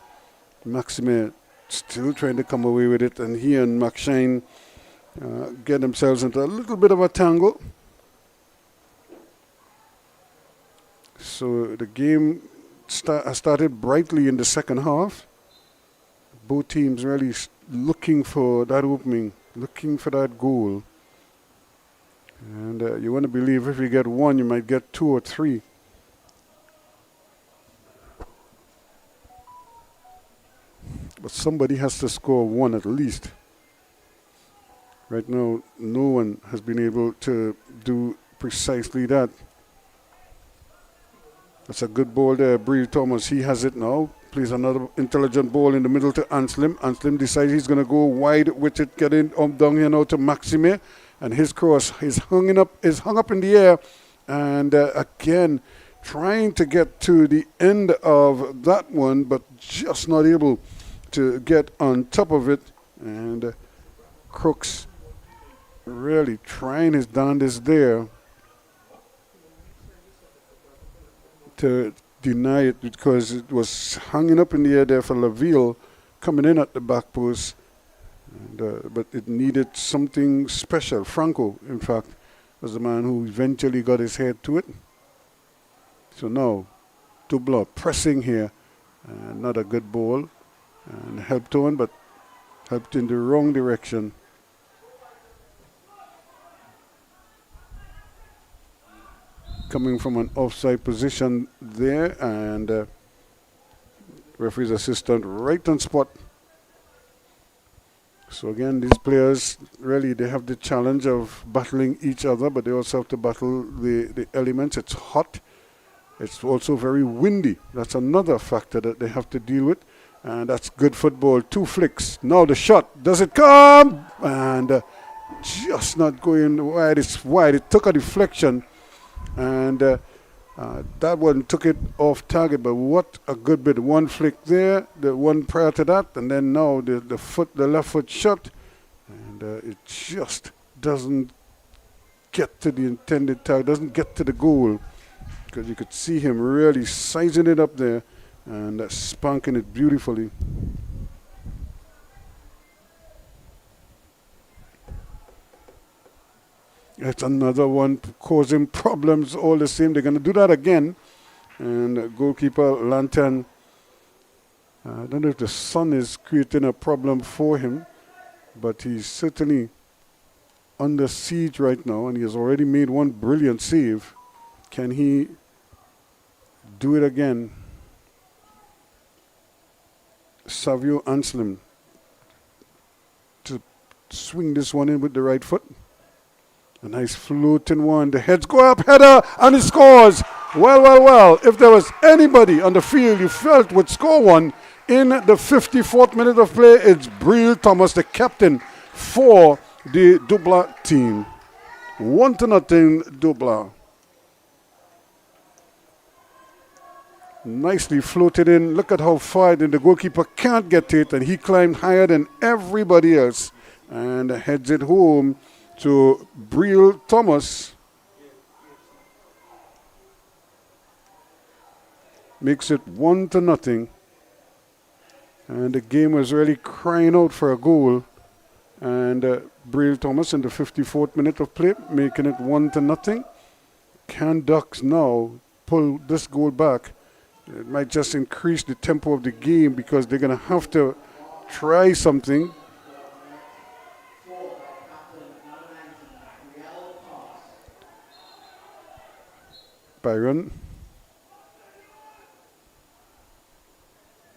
Maxime still trying to come away with it. And he and McShane get themselves into a little bit of a tangle. So the game started brightly in the second half. Both teams really looking for that opening, looking for that goal. And you want to believe if you get one, you might get two or three. But somebody has to score one at least. Right now, no one has been able to do precisely that. That's a good ball there. Bree Thomas, he has it now. Plays another intelligent ball in the middle to Anselm. Anselm decides he's going to go wide with it, getting down here now to Maxime. And his cross is hung up in the air. And again, trying to get to the end of that one, but just not able to get on top of it. And Crooks really trying his darndest there to deny it, because it was hanging up in the air there for Laville coming in at the back post. And, but it needed something special. Franco, in fact, was the man who eventually got his head to it. So now, Dubla pressing here. Not a good ball. And helped on, but helped in the wrong direction. Coming from an offside position there, and referee's assistant right on spot. So again, these players really, they have the challenge of battling each other, but they also have to battle the elements. It's hot. It's also very windy. That's another factor that they have to deal with. And that's good football. 2 flicks. Now the shot. Does it come? And just not going wide. It's wide. It took a deflection. And that one took it off target. But what a good bit. 1 flick there. The one prior to that. And then now the left foot shot. And it just doesn't get to the intended target. Doesn't get to the goal. Because you could see him really sizing it up there. And spanking it beautifully. It's another one causing problems all the same. They're going to do that again. And goalkeeper Lantern, I don't know if the sun is creating a problem for him, but he's certainly under siege right now, and he has already made one brilliant save. Can he do it again? Savio Anselm to swing this one in with the right foot. A nice floating one. The heads go up, header, and he scores. Well. If there was anybody on the field you felt would score one in the 54th minute of play, it's Breel Thomas, the captain for the Dubla team. 1-0 Dubla. Nicely floated in. Look at how far the goalkeeper can't get it, and he climbed higher than everybody else and heads it home to Breel Thomas. Makes it 1-0. And the game was really crying out for a goal. And Breel Thomas in the 54th minute of play, making it 1-0. Can Ducks now pull this goal back? It might just increase the tempo of the game because they're going to have to try something. Byron.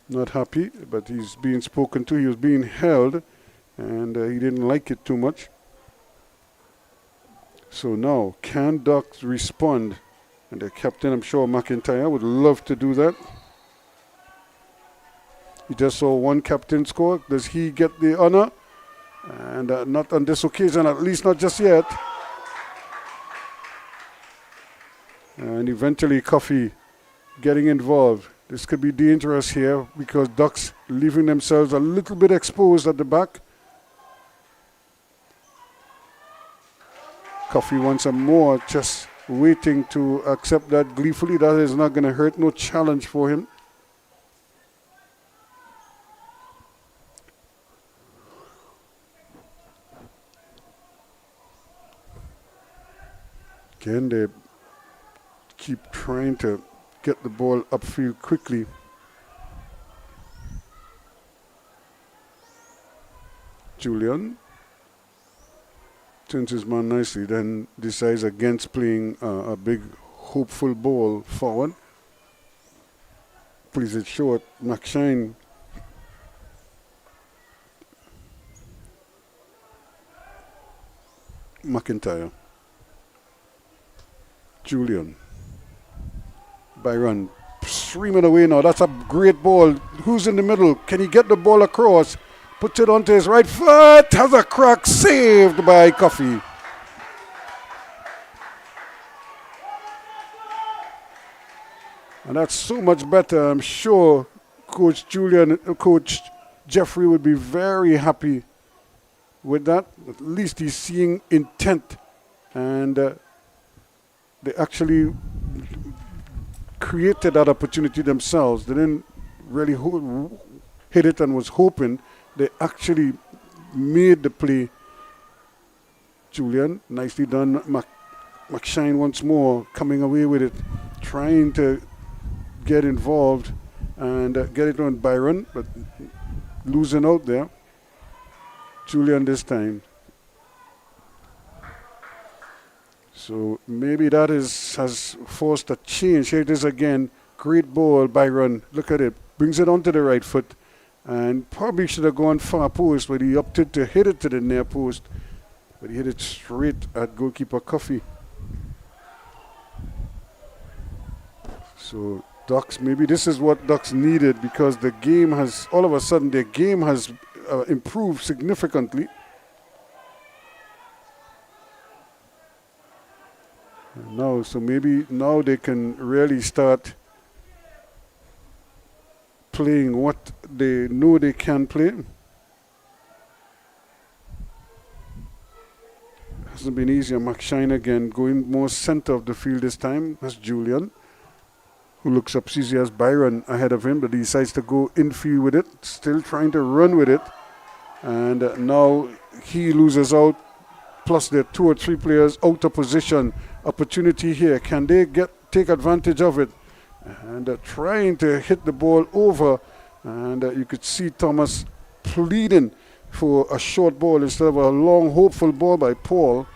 Not happy, but he's being spoken to. He was being held, and he didn't like it too much. So now, can Ducks respond? And the captain, I'm sure McIntyre, would love to do that. He just saw one captain score. Does he get the honor? And not on this occasion, at least not just yet. And eventually Coffee getting involved. This could be dangerous here because Ducks leaving themselves a little bit exposed at the back. Coffee wants some more, just waiting to accept that gleefully. That is not going to hurt, no challenge for him. Again, they keep trying to get the ball upfield quickly. Julian turns his man nicely, then decides against playing a big hopeful ball forward. Plays it short. McShane McIntyre. Julian. Byron streaming away now. That's a great ball. Who's in the middle? Can he get the ball across? Puts it onto his right foot. Has a crack, saved by Coffee. And that's so much better. I'm sure Coach Jeffrey would be very happy with that. At least he's seeing intent. And they actually created that opportunity themselves. They didn't really hit it and was hoping. They actually made the play. Julian, nicely done. McShane once more, coming away with it, trying to get involved and get it on Byron, but losing out there. Julian this time. So maybe that has forced a change. Here it is again. Great ball, Byron. Look at it. Brings it onto the right foot. And probably should have gone far post, but he opted to hit it to the near post. But he hit it straight at goalkeeper Coffee. So Ducks, maybe this is what Ducks needed, because the game has, all of a sudden, their game has improved significantly. Now, so maybe now they can really start playing what they know they can play. Hasn't been easier. McShane again going more center of the field this time. That's Julian, who looks up, sees he has Byron ahead of him, but he decides to go infield with it, still trying to run with it. And now he loses out, plus there are 2 or 3 players out of position. Opportunity here. Can they take advantage of it? And trying to hit the ball over. And you could see Thomas pleading for a short ball instead of a long, hopeful ball by Paul.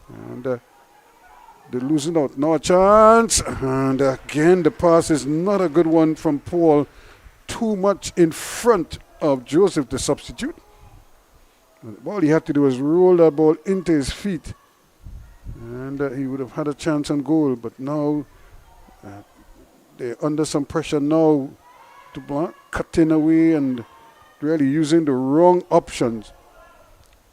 And they're losing out. No chance. And again, the pass is not a good one from Paul. Too much in front of Joseph, the substitute. And all he had to do was roll that ball into his feet. And he would have had a chance on goal. But now they're under some pressure now. Dublanc cutting away and really using the wrong options.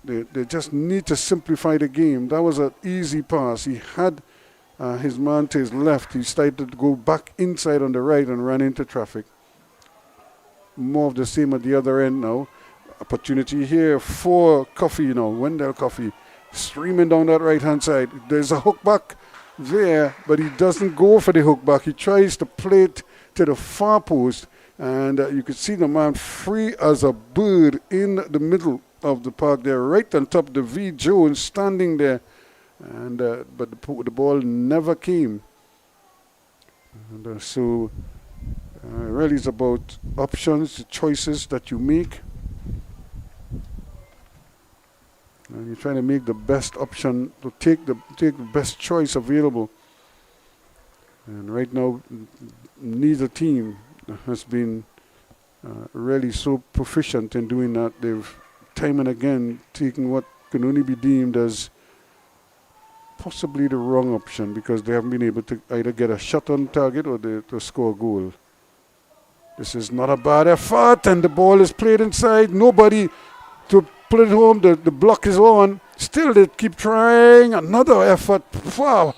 They just need to simplify the game. That was an easy pass. He had his man to his left. He started to go back inside on the right and ran into traffic. More of the same at the other end now. Opportunity here for Coffee now. Wendell Coffee streaming down that right-hand side. There's a hook back there, but he doesn't go for the hook back. He tries to play it to the far post, and you can see the man free as a bird in the middle of the park there, right on top of the V. Jones standing there, and but the ball never came. And so really it's about options, the choices that you make. And you're trying to make the best option, to take the best choice available. And right now, neither team has been really so proficient in doing that. They've time and again taken what can only be deemed as possibly the wrong option, because they haven't been able to either get a shot on target or to score a goal. This is not a bad effort, and the ball is played inside. Nobody to put it home. The block is on. Still they keep trying. Another effort. Wow.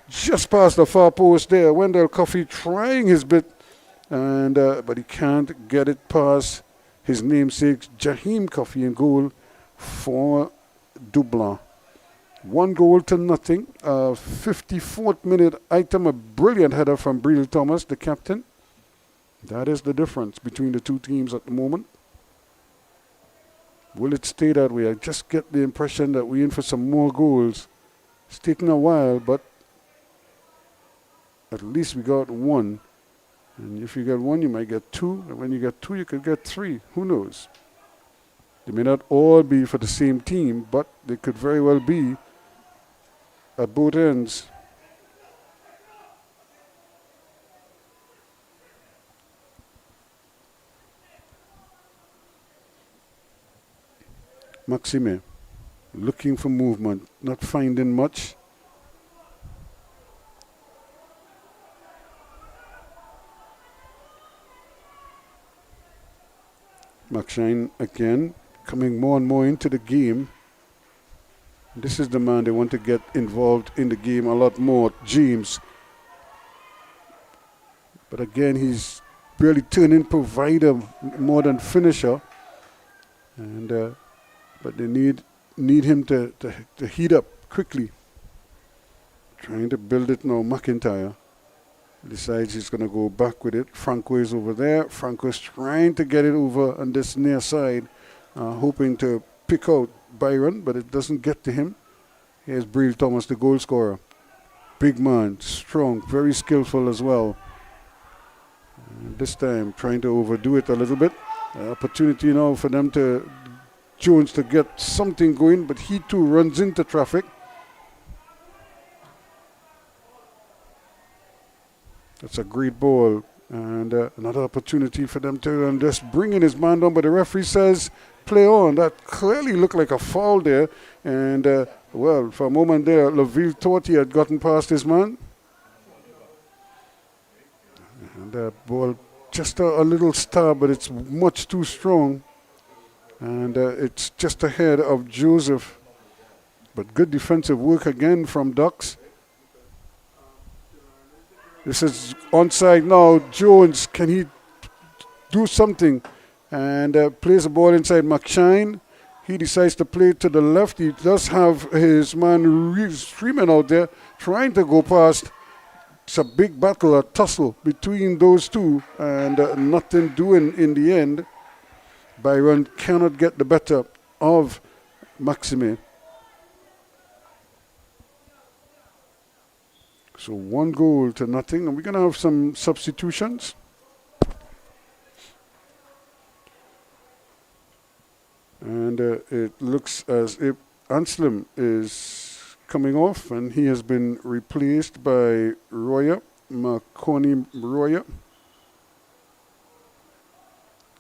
Just past the far post there. Wendell Coffee trying his bit, and but he can't get it past his namesake, Jaheim Coffee, in goal for Dublanc. 1-0 54th minute item, a brilliant header from Breel Thomas, the captain. That is the difference between the two teams at the moment. Will it stay that way? I just get the impression that we're in for some more goals. It's taking a while, but at least we got one. And if you get one, you might get two. And when you get two, you could get three. Who knows? They may not all be for the same team, but they could very well be at both ends. Maxime, looking for movement, not finding much. Maxine again, coming more and more into the game. This is the man they want to get involved in the game a lot more, James. But again, he's really turning provider more than finisher. And but they need him to heat up quickly. Trying to build it now. McIntyre decides he's going to go back with it. Franco is over there. Franco is trying to get it over on this near side, hoping to pick out Byron, but it doesn't get to him. Here's Breel Thomas, the goal scorer. Big man, strong, very skillful as well. And this time trying to overdo it a little bit. Opportunity now for them to Jones to get something going, but he too runs into traffic. That's a great ball, and another opportunity for them to just bring in his man down, but the referee says play on. That clearly looked like a foul there, and well, for a moment there, Laville thought he had gotten past his man. And that ball, just a little stab, but it's much too strong. And it's just ahead of Joseph. But good defensive work again from Ducks. This is onside now. Jones, can he do something? And plays the ball inside McShine. He decides to play to the left. He does have his man streaming out there, trying to go past. It's a big battle, a tussle between those two, and nothing doing in the end. Byron cannot get the better of Maxime. So 1-0, and we're going to have some substitutions. And it looks as if Anselm is coming off, and he has been replaced by Royer, Marconi Royer.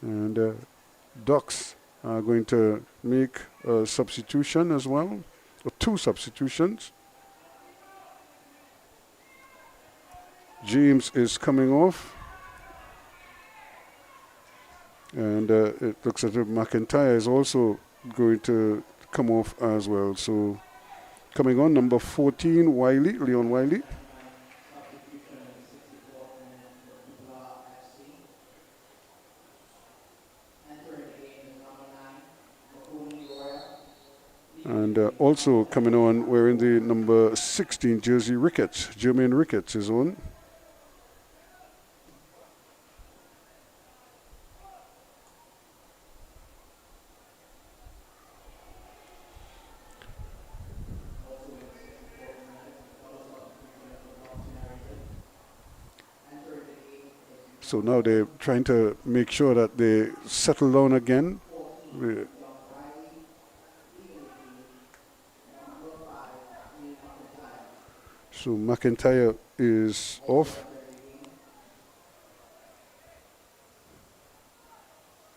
And Ducks are going to make a substitution as well, or two substitutions. James is coming off. And it looks as if McIntyre is also going to come off as well. So coming on, number 14, Wiley, Leon Wiley. And also coming on, wearing the number 16 jersey, Ricketts. Jermaine Ricketts is on. So now they're trying to make sure that they settle down again. So McIntyre is off.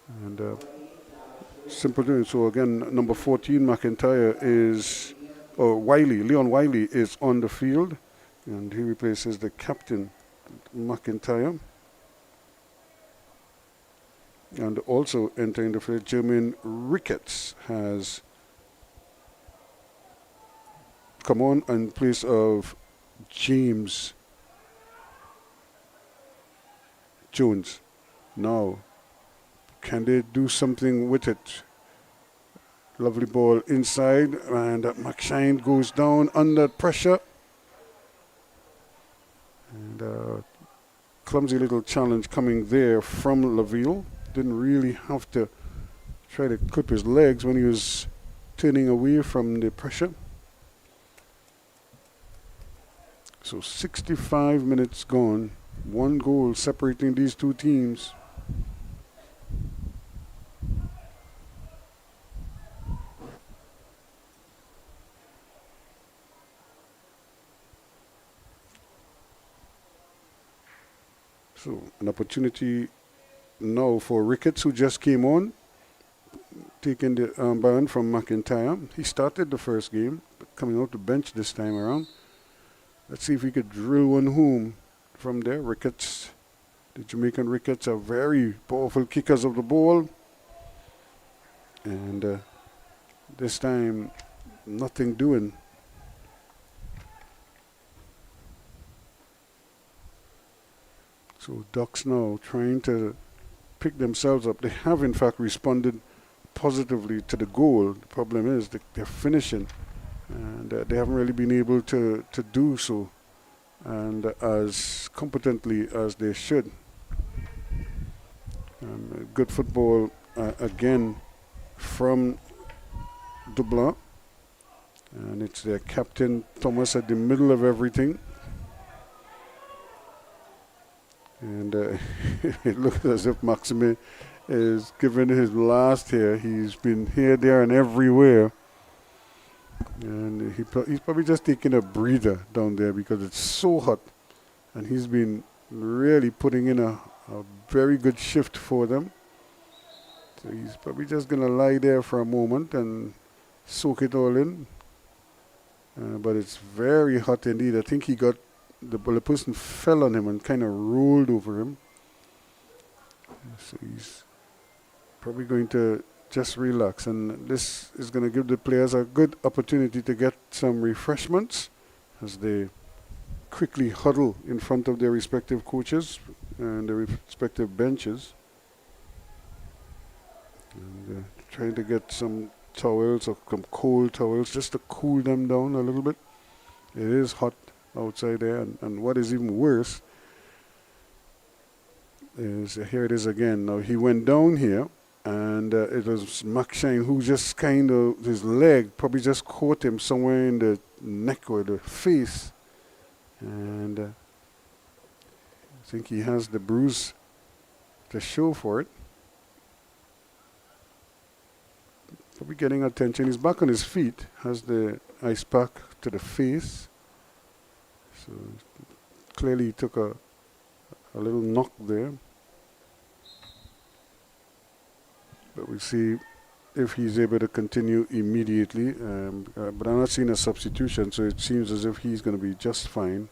And simple doing. So again, number 14, McIntyre is, or Wiley, Leon Wiley is on the field. And he replaces the captain, McIntyre. And also entering the field, Jermaine Ricketts has come on in place of James Jones. Now, can they do something with it? Lovely ball inside, and McShine goes down under pressure. And clumsy little challenge coming there from Laville. Didn't really have to try to clip his legs when he was turning away from the pressure. So 65 minutes gone. One goal separating these two teams. So an opportunity now for Ricketts, who just came on, taking the armband from McIntyre. He started the first game, but coming out to bench this time around. Let's see if he could drill one home from there. Ricketts, the Jamaican Ricketts, are very powerful kickers of the ball. And this time, nothing doing. So Ducks now trying to pick themselves up. They have in fact responded positively to the goal. The problem is they're finishing, and they haven't really been able to do so, and as competently as they should. Good football again from Dublanc, and it's their captain Thomas at the middle of everything. And it looks as if Maxime is giving his last here. He's been here, there, and everywhere. And he's probably just taking a breather down there because it's so hot. And he's been really putting in a very good shift for them. So he's probably just going to lie there for a moment and soak it all in. But it's very hot indeed. I think he got the person fell on him and kind of rolled over him. So he's probably going to just relax, and this is going to give the players a good opportunity to get some refreshments as they quickly huddle in front of their respective coaches and their respective benches, and trying to get some towels or some cold towels just to cool them down a little bit. It is hot outside there, and what is even worse is here it is again. Now he went down here, and it was McShine who just kind of, his leg probably just caught him somewhere in the neck or the face, and I think he has the bruise to show for it. be getting attention. He's back on his feet, has the ice pack to the face. So clearly he took a little knock there. But we'll see if he's able to continue immediately. But I'm not seeing a substitution, so it seems as if he's going to be just fine.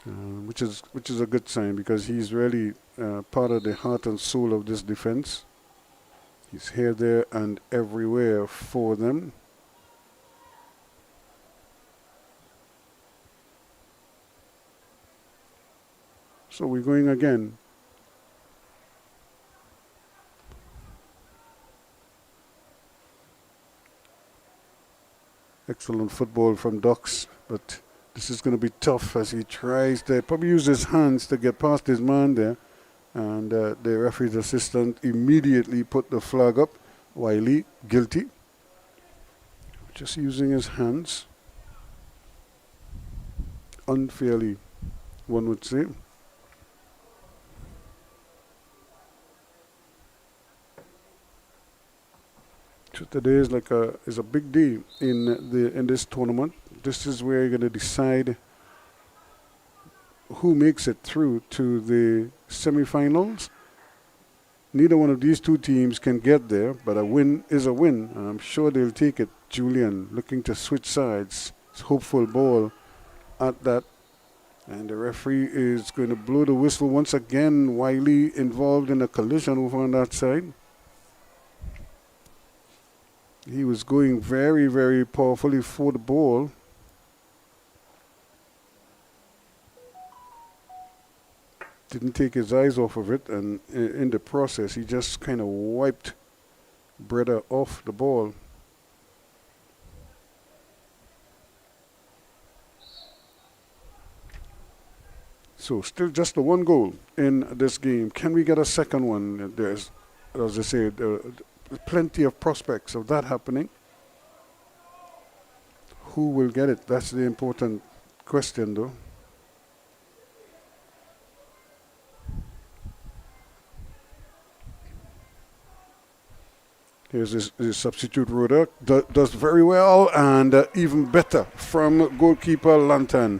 Which is a good sign, because he's really part of the heart and soul of this defense. He's here, there, and everywhere for them. So we're going again. Excellent football from Ducks, but this is going to be tough as he tries to probably use his hands to get past his man there. And the referee's assistant immediately put the flag up. Wiley, guilty. Just using his hands. Unfairly, one would say. So today is a big day in this tournament. This is where you're going to decide who makes it through to the semifinals. Neither one of these two teams can get there, but a win is a win, and I'm sure they'll take it. Julian looking to switch sides. It's hopeful ball at that. And the referee is going to blow the whistle once again. Wiley involved in a collision over on that side. He was going very, very powerfully for the ball. Didn't take his eyes off of it, and in the process, he just kind of wiped Breda off the ball. So still just the one goal in this game. Can we get a second one? There's, as I said, plenty of prospects of that happening. Who will get it? That's the important question, though. Here's his substitute Roder. Does very well, and even better from goalkeeper Lantan.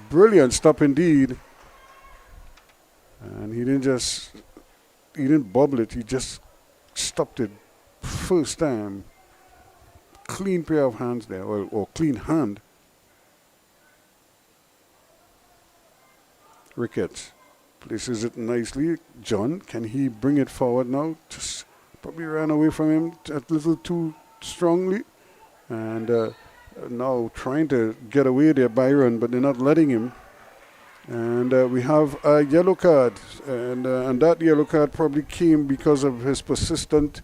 Brilliant stop indeed. And he didn't bobble it, he just stopped it first time. Clean pair of hands there, or clean hand. Ricketts places it nicely. John, can he bring it forward now? Just probably ran away from him a little too strongly. And now trying to get away there, Byron, but they're not letting him. And we have a yellow card, and that yellow card probably came because of his persistent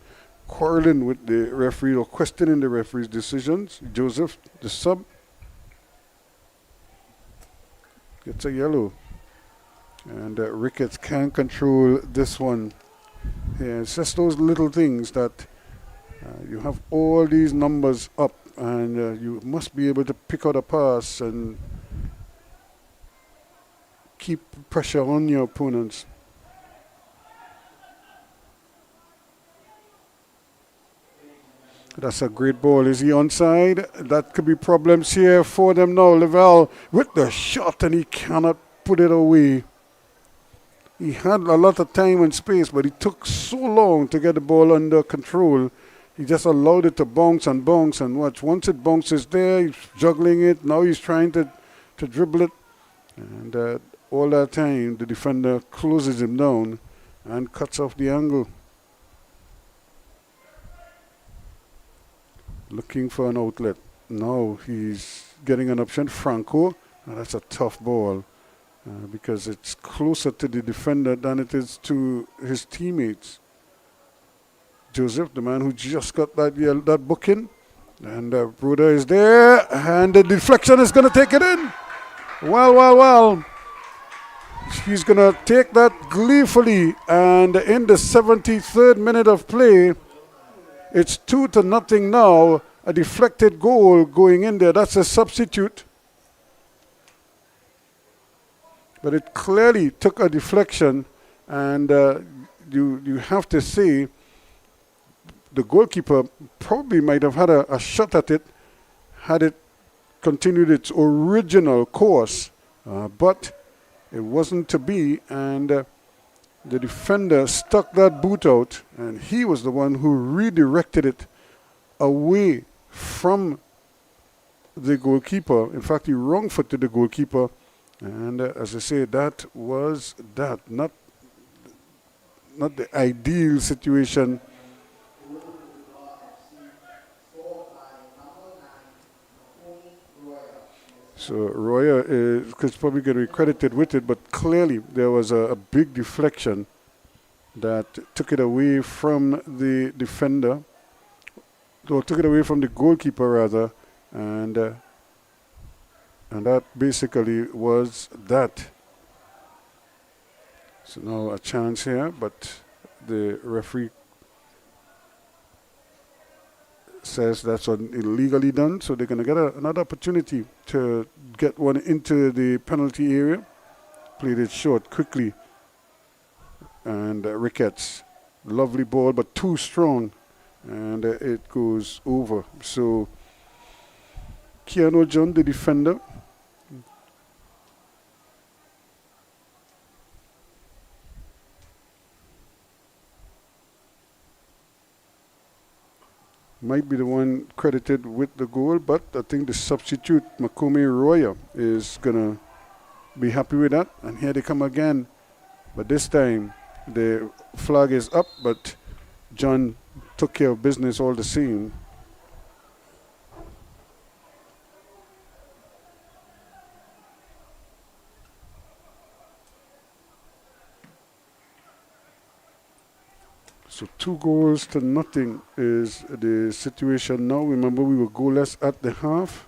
quarreling with the referee or questioning the referee's decisions. Joseph, the sub, gets a yellow. And Ricketts can't control this one. Yeah, it's just those little things that you have all these numbers up, and you must be able to pick out a pass and keep pressure on your opponents. That's a great ball. Is he onside? That could be problems here for them now. Lavelle with the shot, and he cannot put it away. He had a lot of time and space, but he took so long to get the ball under control. He just allowed it to bounce and watch. Once it bounces there, he's juggling it. Now he's trying to dribble it. And all that time, the defender closes him down and cuts off the angle. Looking for an outlet. Now he's getting an option. Franco. And that's a tough ball because it's closer to the defender than it is to his teammates. Joseph, the man who just got that booking. And Broda is there. And the deflection is going to take it in. Well. He's going to take that gleefully, and in the 73rd minute of play, it's 2-0 now. A deflected goal going in there. That's a substitute. But it clearly took a deflection, and you have to say the goalkeeper probably might have had a shot at it had it continued its original course, but it wasn't to be, and the defender stuck that boot out, and he was the one who redirected it away from the goalkeeper. In fact, he wrong-footed the goalkeeper, and as I say, that was that. Not the ideal situation. So Roya is probably going to be credited with it, but clearly there was a big deflection that took it away from the defender, or took it away from the goalkeeper rather, and that basically was that. So now a chance here, but the referee says that's illegally done, so they're going to get another opportunity to get one into the penalty area. Played it short quickly, and Ricketts, lovely ball but too strong, and it goes over. So Keanu John, the defender, might be the one credited with the goal, but I think the substitute, Makome Roya, is going to be happy with that. And here they come again. But this time, the flag is up, but John took care of business all the same. So 2-0 is the situation now. Remember, we were goalless at the half.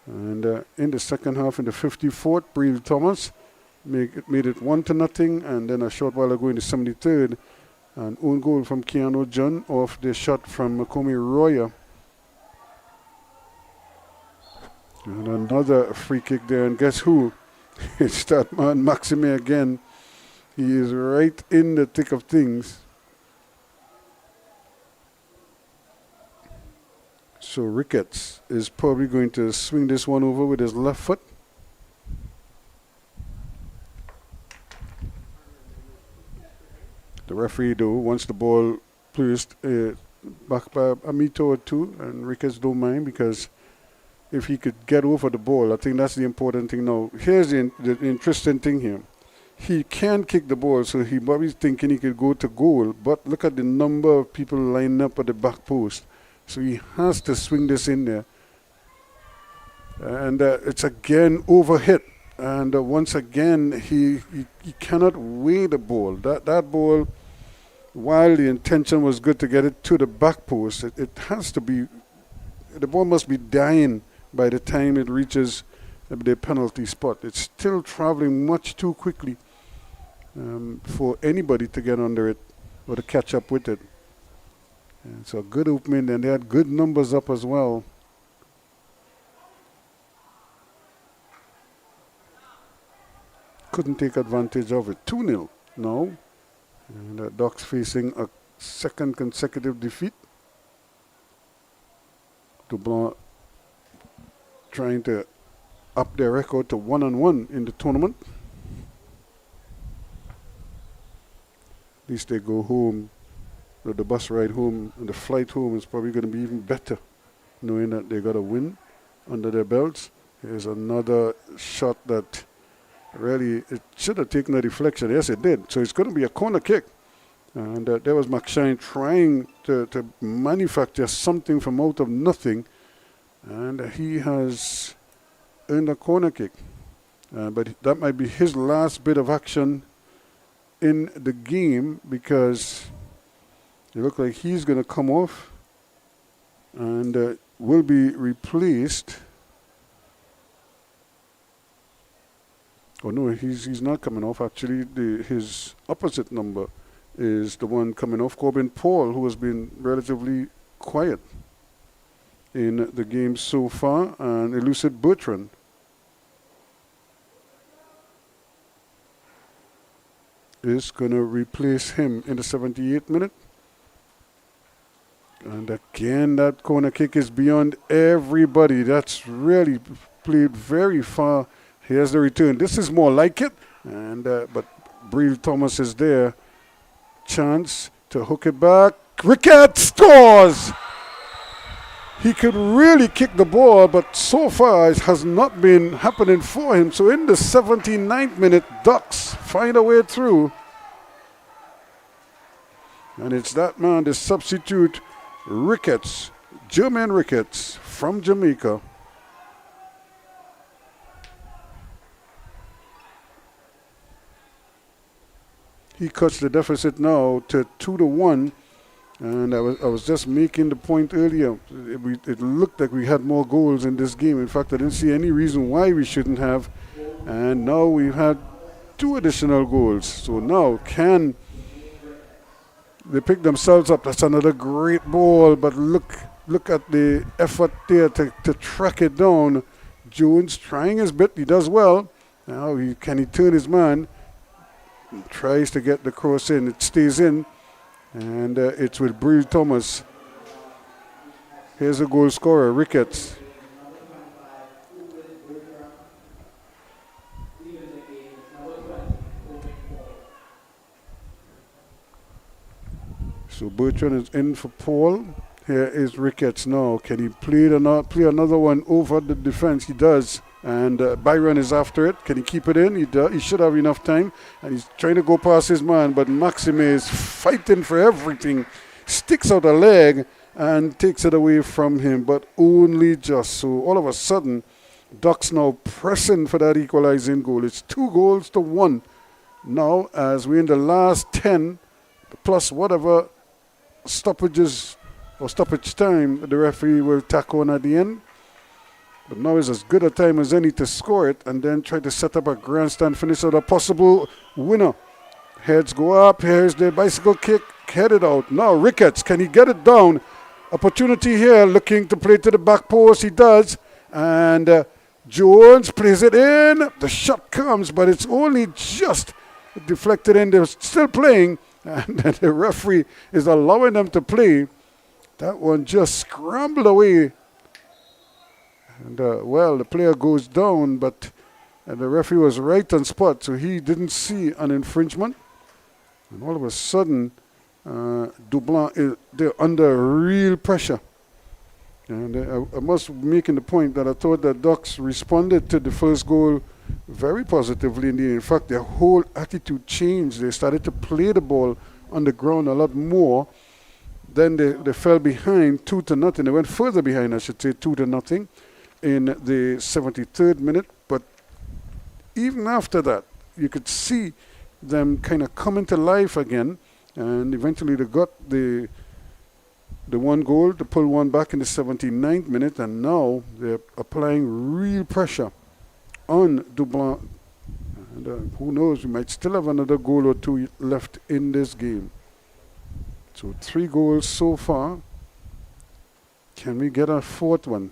And in the second half, in the 54th, Breel Thomas made it 1-0. And then a short while ago in the 73rd, an own goal from Keanu John off the shot from Makome Roya. And another free kick there. And guess who? It's that man, Maxime again. He is right in the thick of things. So Ricketts is probably going to swing this one over with his left foot. The referee, though, wants the ball placed back by a meter or two, and Ricketts don't mind, because if he could get over the ball, I think that's the important thing now. Here's the interesting thing here. He can kick the ball, so he probably thinking he could go to goal, but look at the number of people lining up at the back post. So he has to swing this in there. And it's again overhit. And once again, he cannot weigh the ball. That ball, while the intention was good to get it to the back post, it has to be, the ball must be dying by the time it reaches the penalty spot. It's still traveling much too quickly for anybody to get under it or to catch up with it. And so good opening, and they had good numbers up as well. Couldn't take advantage of it. 2-0 now. And Doc's facing a second consecutive defeat. Dublanc trying to up their record to 1-1 in the tournament. At least they go home. The bus ride home and the flight home is probably going to be even better, knowing that they got a win under their belts. Here's another shot that really, it should have taken a deflection. Yes, it did. So it's going to be a corner kick. And there was McShine trying to manufacture something from out of nothing. And he has earned a corner kick. But that might be his last bit of action in the game, because it looks like he's going to come off and will be replaced. Oh no, he's not coming off. Actually, his opposite number is the one coming off, Corbin Paul, who has been relatively quiet in the game so far, and Elucid Bertrand. Is going to replace him in the 78th minute. And again, that corner kick is beyond everybody. That's really played very far. Here's the return. This is more like it. And but Breel Thomas is there. Chance to hook it back. Ricketts scores! He could really kick the ball, but so far it has not been happening for him. So in the 79th minute, Ducks find a way through. And it's that man, the substitute, Ricketts, Jermaine Ricketts from Jamaica. He cuts the deficit now to 2-1. And I was just making the point earlier. It looked like we had more goals in this game. In fact, I didn't see any reason why we shouldn't have. And now we've had 2 additional goals. So now can they pick themselves up? That's another great ball. But look at the effort there to track it down. Jones trying his bit. He does well. Now can he turn his man? He tries to get the cross in. It stays in. And it's with Breel Thomas. Here's a goal scorer, Ricketts. So Bertrand is in for Paul. Here is Ricketts now. Can he play another one over the defense? He does. And Byron is after it. Can he keep it in? He should have enough time. And he's trying to go past his man, but Maxime is fighting for everything. Sticks out a leg and takes it away from him, but only just. So all of a sudden, Ducks now pressing for that equalizing goal. It's 2-1 now as we're in the last 10, plus whatever stoppages or stoppage time the referee will tack on at the end. But now is as good a time as any to score it and then try to set up a grandstand finish of a possible winner. Heads go up. Here's the bicycle kick. Headed out. Now Ricketts, can he get it down? Opportunity here, looking to play to the back post. He does. And Jones plays it in. The shot comes, but it's only just deflected in. They're still playing. And the referee is allowing them to play. That one just scrambled away. And, the player goes down, but the referee was right on spot, so he didn't see an infringement. And all of a sudden, Dublanc, they're under real pressure. And I must be making the point that I thought that Ducks responded to the first goal very positively indeed. In fact, their whole attitude changed. They started to play the ball on the ground a lot more. Then they fell behind 2-0. They went further behind, I should say, 2-0. In the 73rd minute, but even after that, you could see them kind of coming to life again, and eventually they got the one goal to pull one back in the 79th minute, and now they're applying real pressure on Dublanc, and who knows, we might still have another goal or 2 left in this game. So 3 goals so far. Can we get a 4th one?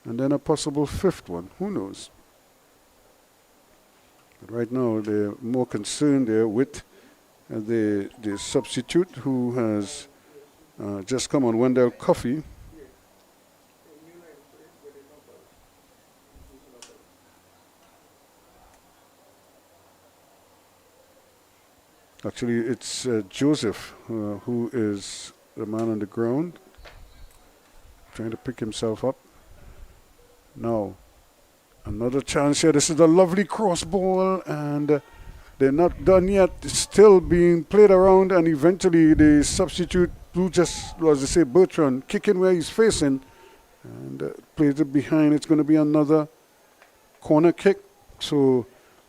And then a possible 5th one. Who knows? But right now, they're more concerned there with the substitute who has just come on, Wendell Coffey. Actually, it's Joseph who is the man on the ground, trying to pick himself up. Now, another chance here. This is a lovely cross ball, and they're not done yet. It's still being played around, and eventually the substitute, who just, as they say, Bertrand, kicking where he's facing, and plays it behind. It's going to be another corner kick. So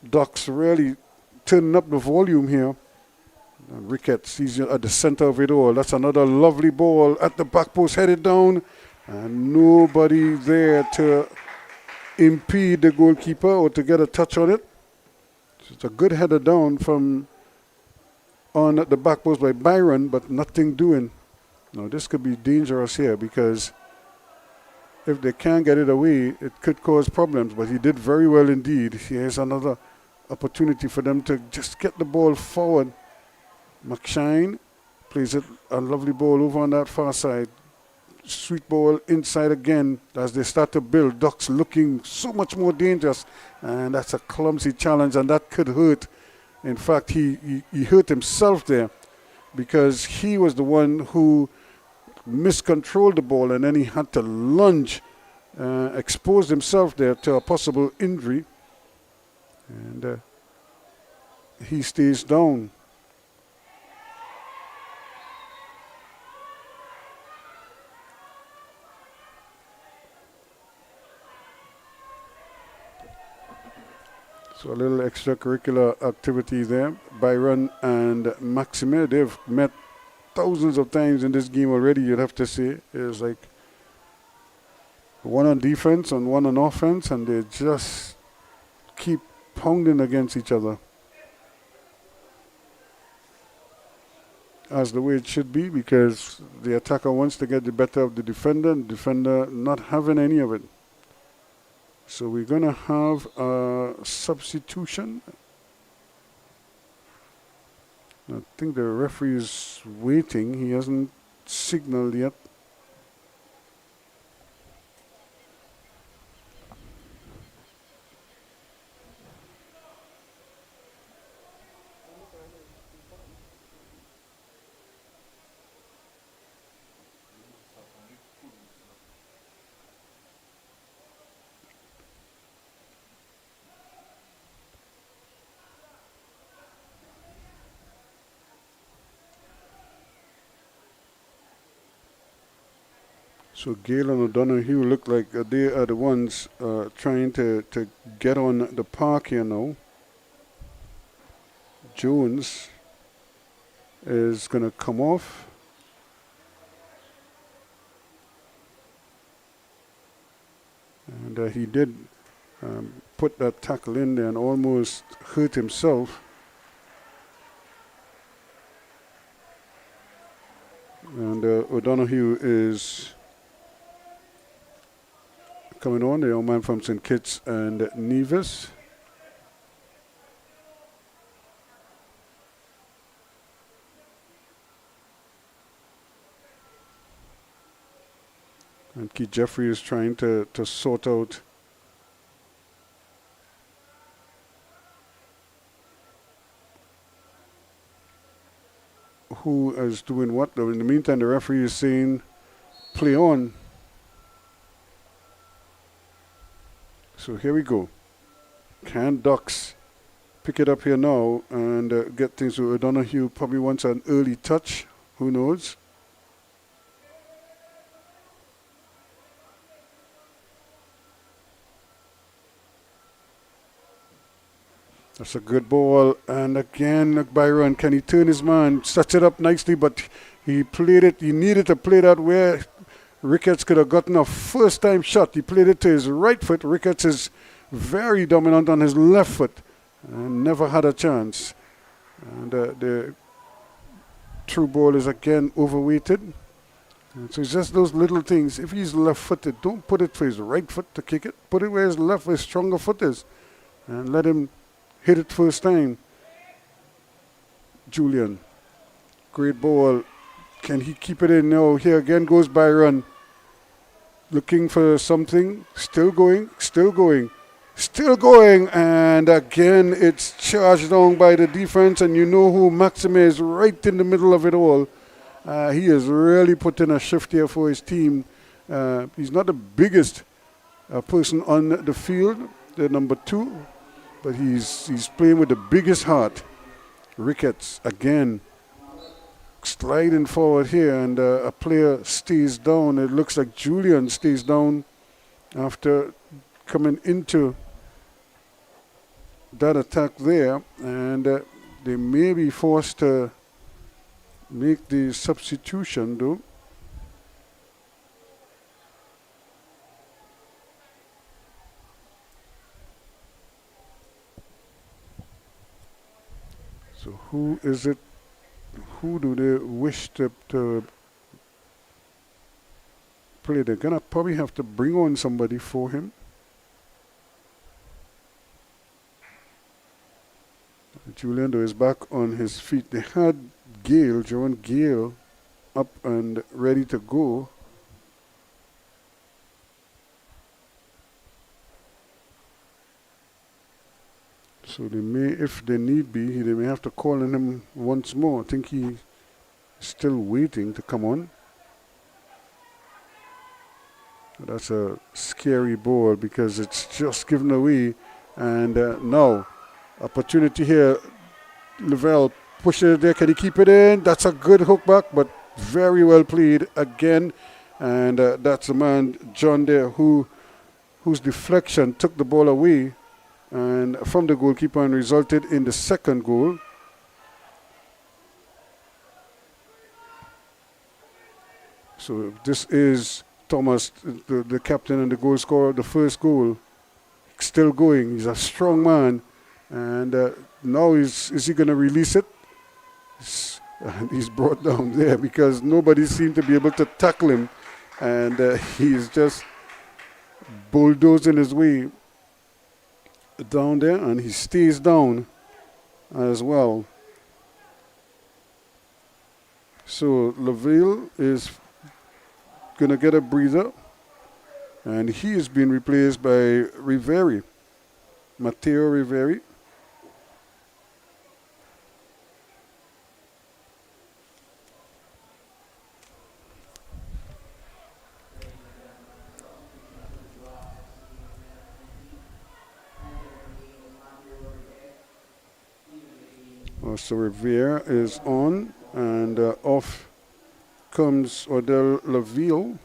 Ducks really turning up the volume here. And Ricketts, he's at the center of it all. That's another lovely ball at the back post, headed down. And nobody there to impede the goalkeeper or to get a touch on it. So it's a good header down from on at the back post by Byron, but nothing doing. Now this could be dangerous here, because if they can't get it away, it could cause problems. But he did very well indeed. Here's another opportunity for them to just get the ball forward. McShine Plays it a lovely ball over on that far side. Sweet ball inside again as they start to build. Ducks looking so much more dangerous, and that's a clumsy challenge, and that could hurt. In fact, he hurt himself there because he was the one who miscontrolled the ball, and then he had to lunge, exposed himself there to a possible injury, and he stays down. So a little extracurricular activity there. Byron and Maxime, they've met thousands of times in this game already, you'd have to say. It's like one on defense and one on offense, and they just keep pounding against each other. As the way it should be, because the attacker wants to get the better of the defender, and the defender not having any of it. So we're going to have a substitution. I think the referee is waiting. He hasn't signaled yet. So Gale and O'Donoghue look like they are the ones trying to get on the park here now. Jones is going to come off. And he did put that tackle in there and almost hurt himself. And O'Donoghue is coming on, the young man from St. Kitts and Nevis. And Keith Jeffrey is trying to sort out who is doing what. In the meantime, the referee is saying, play on. So here we go. Can Ducks pick it up here now and get things to O'Donoghue? Probably wants an early touch. Who knows? That's a good ball. And again, look, Byron, can he turn his man? Sets it up nicely, but he played it. He needed to play that where Ricketts could have gotten a first-time shot. He played it to his right foot. Ricketts is very dominant on his left foot and never had a chance. And the through ball is again overweighted. And so it's just those little things. If he's left-footed, don't put it for his right foot to kick it. Put it where his stronger foot is, and let him hit it first time. Julian, great ball. Can he keep it in? No. Here again goes Byron. Looking for something. Still going. And again, it's charged down by the defense. And you know who Maxime is, right in the middle of it all. He has really put in a shift here for his team. He's not the biggest person on the field, the number 2. But he's playing with the biggest heart. Ricketts again sliding forward here, and a player stays down. It looks like Julian stays down after coming into that attack there, and they may be forced to make the substitution though. So who is it? Who do they wish to play? They're going to probably have to bring on somebody for him. Julian though is back on his feet. They had John Gale, up and ready to go. So they may, if they need be, they may have to call on him once more. I think he's still waiting to come on. That's a scary ball because it's just given away. And now, opportunity here. Lavelle pushes it there. Can he keep it in? That's a good hook back, but very well played again. And that's the man, John, there, whose deflection took the ball away and from the goalkeeper and resulted in the second goal. So this is Thomas, the captain and the goal scorer, the first goal. Still going. He's a strong man. And now is he going to release it? And he's brought down there because nobody seemed to be able to tackle him. And he's just bulldozing his way down there, and he stays down as well. So Laville is going to get a breather, and he is being replaced by Riveri, Matteo Riveri. So Rivera is on, and off comes Odell Laville.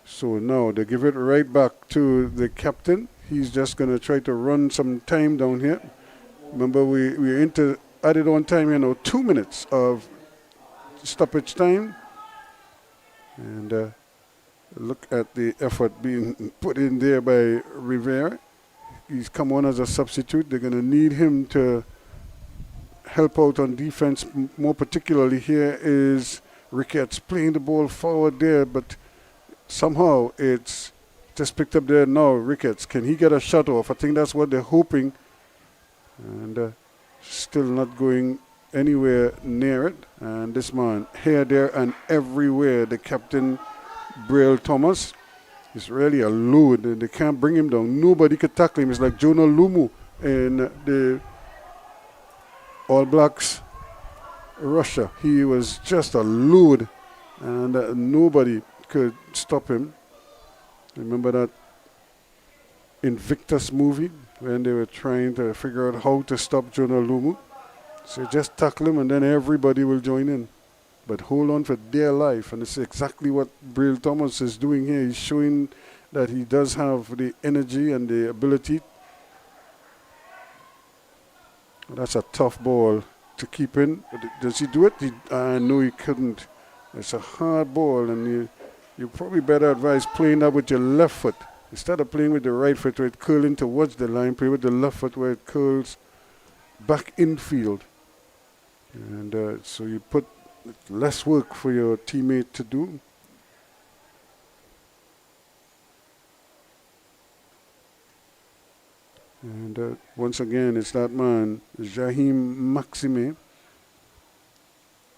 So now they give it right back to the captain. He's just going to try to run some time down here. Remember, we're into added on time here now, 2 minutes of stoppage time. And look at the effort being put in there by Rivera. He's come on as a substitute. They're going to need him to help out on defense. More particularly here is Ricketts playing the ball forward there, but somehow it's just picked up there now. Ricketts, can he get a shot off? I think that's what they're hoping. And still not going anywhere near it. And this man, here, there, and everywhere, the captain, Braille Thomas, is really a load, and they can't bring him down. Nobody could tackle him. It's like Jonah Lumu in the All Blacks Russia. He was just a load, and nobody could stop him. Remember that Invictus movie when they were trying to figure out how to stop Jonah Lumu? So just tackle him and then everybody will join in. But hold on for dear life, and it's exactly what Braille Thomas is doing here. He's showing that he does have the energy and the ability. That's a tough ball to keep in. Does he do it? No, he couldn't. It's a hard ball, and you probably better advise playing that with your left foot. Instead of playing with the right foot where it curling towards the line, play with the left foot where it curls back infield. And so you put less work for your teammate to do. And once again, it's that man, Jahim Maxime,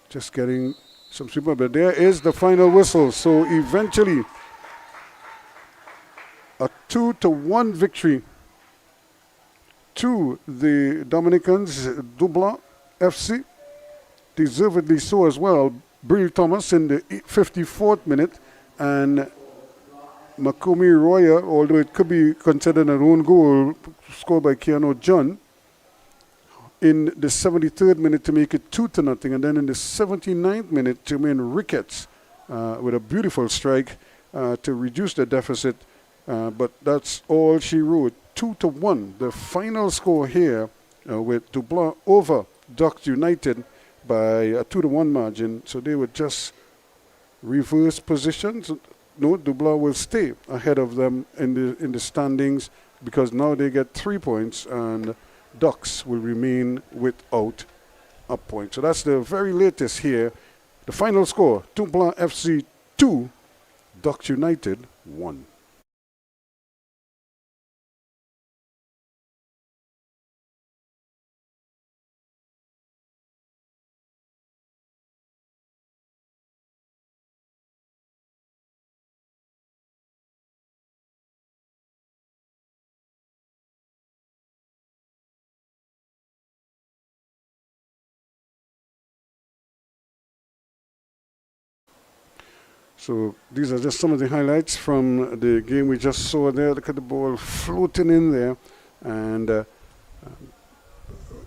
just getting some super. But there is the final whistle. So eventually, a 2-1 victory to the Dominicans, Dublanc FC. Deservedly so as well. Breel Thomas in the 54th minute, and Makomi Roya, although it could be considered an own goal, scored by Keanu John, in the 73rd minute to make it 2-0, and then in the 79th minute, Jermaine Ricketts with a beautiful strike to reduce the deficit, but that's all she wrote. 2-1, the final score here with Dublanc over Ducks United by a 2-1 margin. So they would just reverse positions. No, Dubla will stay ahead of them in the standings because now they get 3 points and Ducks will remain without a point. So that's the very latest here. The final score, Dubla FC 2, Ducks United 1. So these are just some of the highlights from the game we just saw there. Look at the ball floating in there, and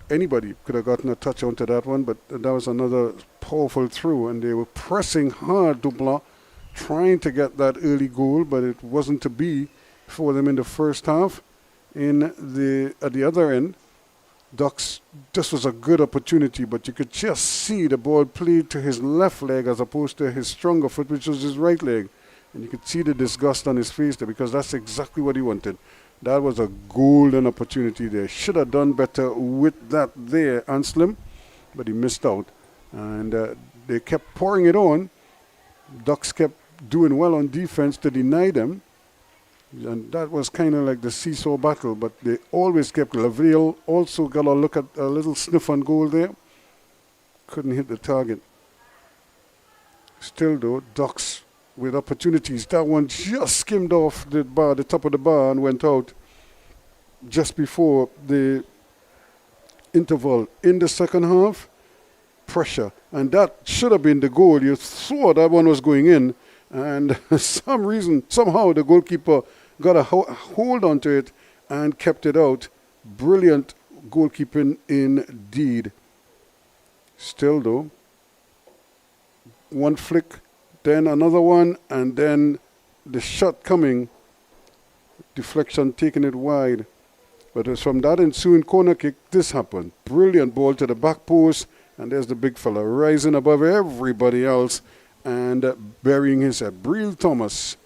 anybody could have gotten a touch onto that one, but that was another powerful throw, and they were pressing hard, Dubla, trying to get that early goal, but it wasn't to be for them in the first half. At the other end, Ducks, this was a good opportunity, but you could just see the ball played to his left leg as opposed to his stronger foot, which was his right leg. And you could see the disgust on his face there, because that's exactly what he wanted. That was a golden opportunity there. Should have done better with that there, Anselm, but he missed out. And they kept pouring it on. Ducks kept doing well on defense to deny them. And that was kind of like the seesaw battle, but they always kept. Laville also got a look at a little sniff on goal there. Couldn't hit the target. Still though, Ducks with opportunities. That one just skimmed off the bar, the top of the bar, and went out just before the interval in the second half. Pressure, and that should have been the goal. You saw that one was going in, and somehow the goalkeeper got a hold onto it and kept it out. Brilliant goalkeeping indeed. Still though, one flick, then another one, and then the shot coming, deflection taking it wide. But it was from that ensuing corner kick this happened. Brilliant ball to the back post, and there's the big fella rising above everybody else and burying his head. Breel Thomas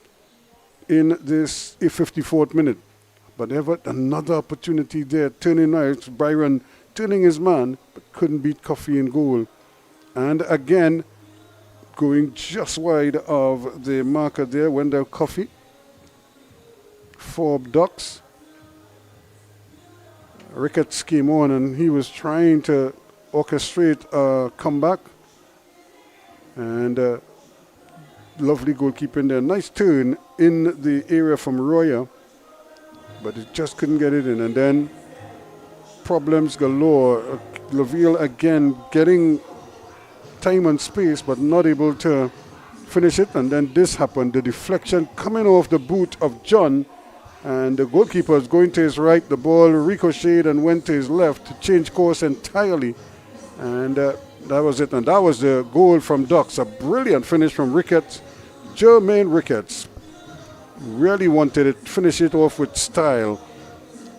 in this 54th minute. But ever another opportunity there, turning right, Byron turning his man, but couldn't beat Coffee in goal. And again, going just wide of the marker there, Wendell Coffee for Ducks. Ricketts came on and he was trying to orchestrate a comeback. And lovely goalkeeping there. Nice turn in the area from Royer, but it just couldn't get it in. And then problems galore. Laville again getting time and space, but not able to finish it. And then this happened. The deflection coming off the boot of John, and the goalkeeper is going to his right. The ball ricocheted and went to his left to change course entirely. And that was it. And that was the goal from Ducks. A brilliant finish from Ricketts. Jermaine Ricketts really wanted it, finish it off with style.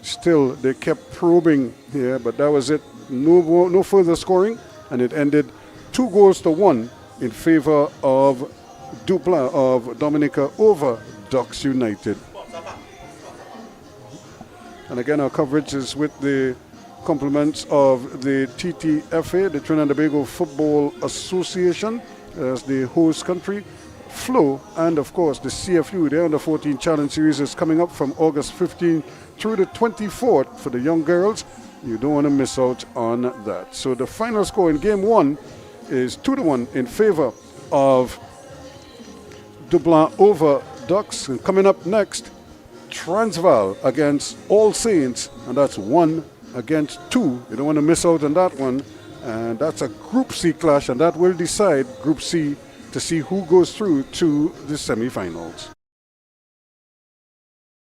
Still, they kept probing here, but that was it. No further scoring, and it ended 2-1 in favor of Dubla of Dominica over Ducks United. And again, our coverage is with the compliments of the TTFA, the Trinidad and Tobago Football Association, as the host country, Flow, and of course the CFU, the Under 14 Challenge Series is coming up from August 15th through the 24th for the young girls. You don't want to miss out on that. So the final score in game 1 is 2-1 in favor of Dublanc over Ducks. And coming up next, Transvaal against All Saints, and that's 1 against 2. You don't want to miss out on that one. And that's a Group C clash, and that will decide Group C to see who goes through to the semi-finals.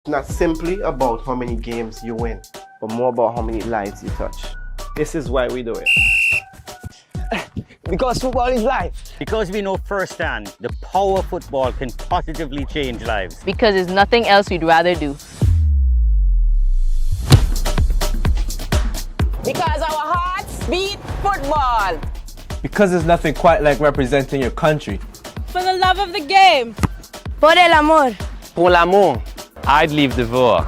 It's not simply about how many games you win, but more about how many lives you touch. This is why we do it. Because football is life. Because we know firsthand the power of football can positively change lives. Because there's nothing else we'd rather do. Because our hearts beat football. Because there's nothing quite like representing your country. For the love of the game. Por el amor. Pour l'amour. I'd leave the voix.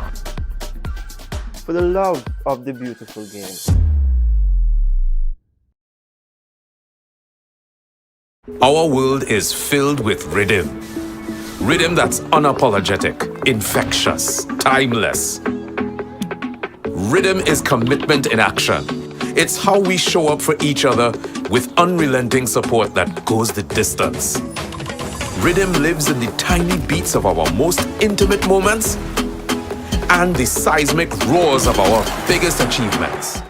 For the love of the beautiful game. Our world is filled with rhythm. Rhythm that's unapologetic, infectious, timeless. Rhythm is commitment in action. It's how we show up for each other with unrelenting support that goes the distance. Rhythm lives in the tiny beats of our most intimate moments and the seismic roars of our biggest achievements.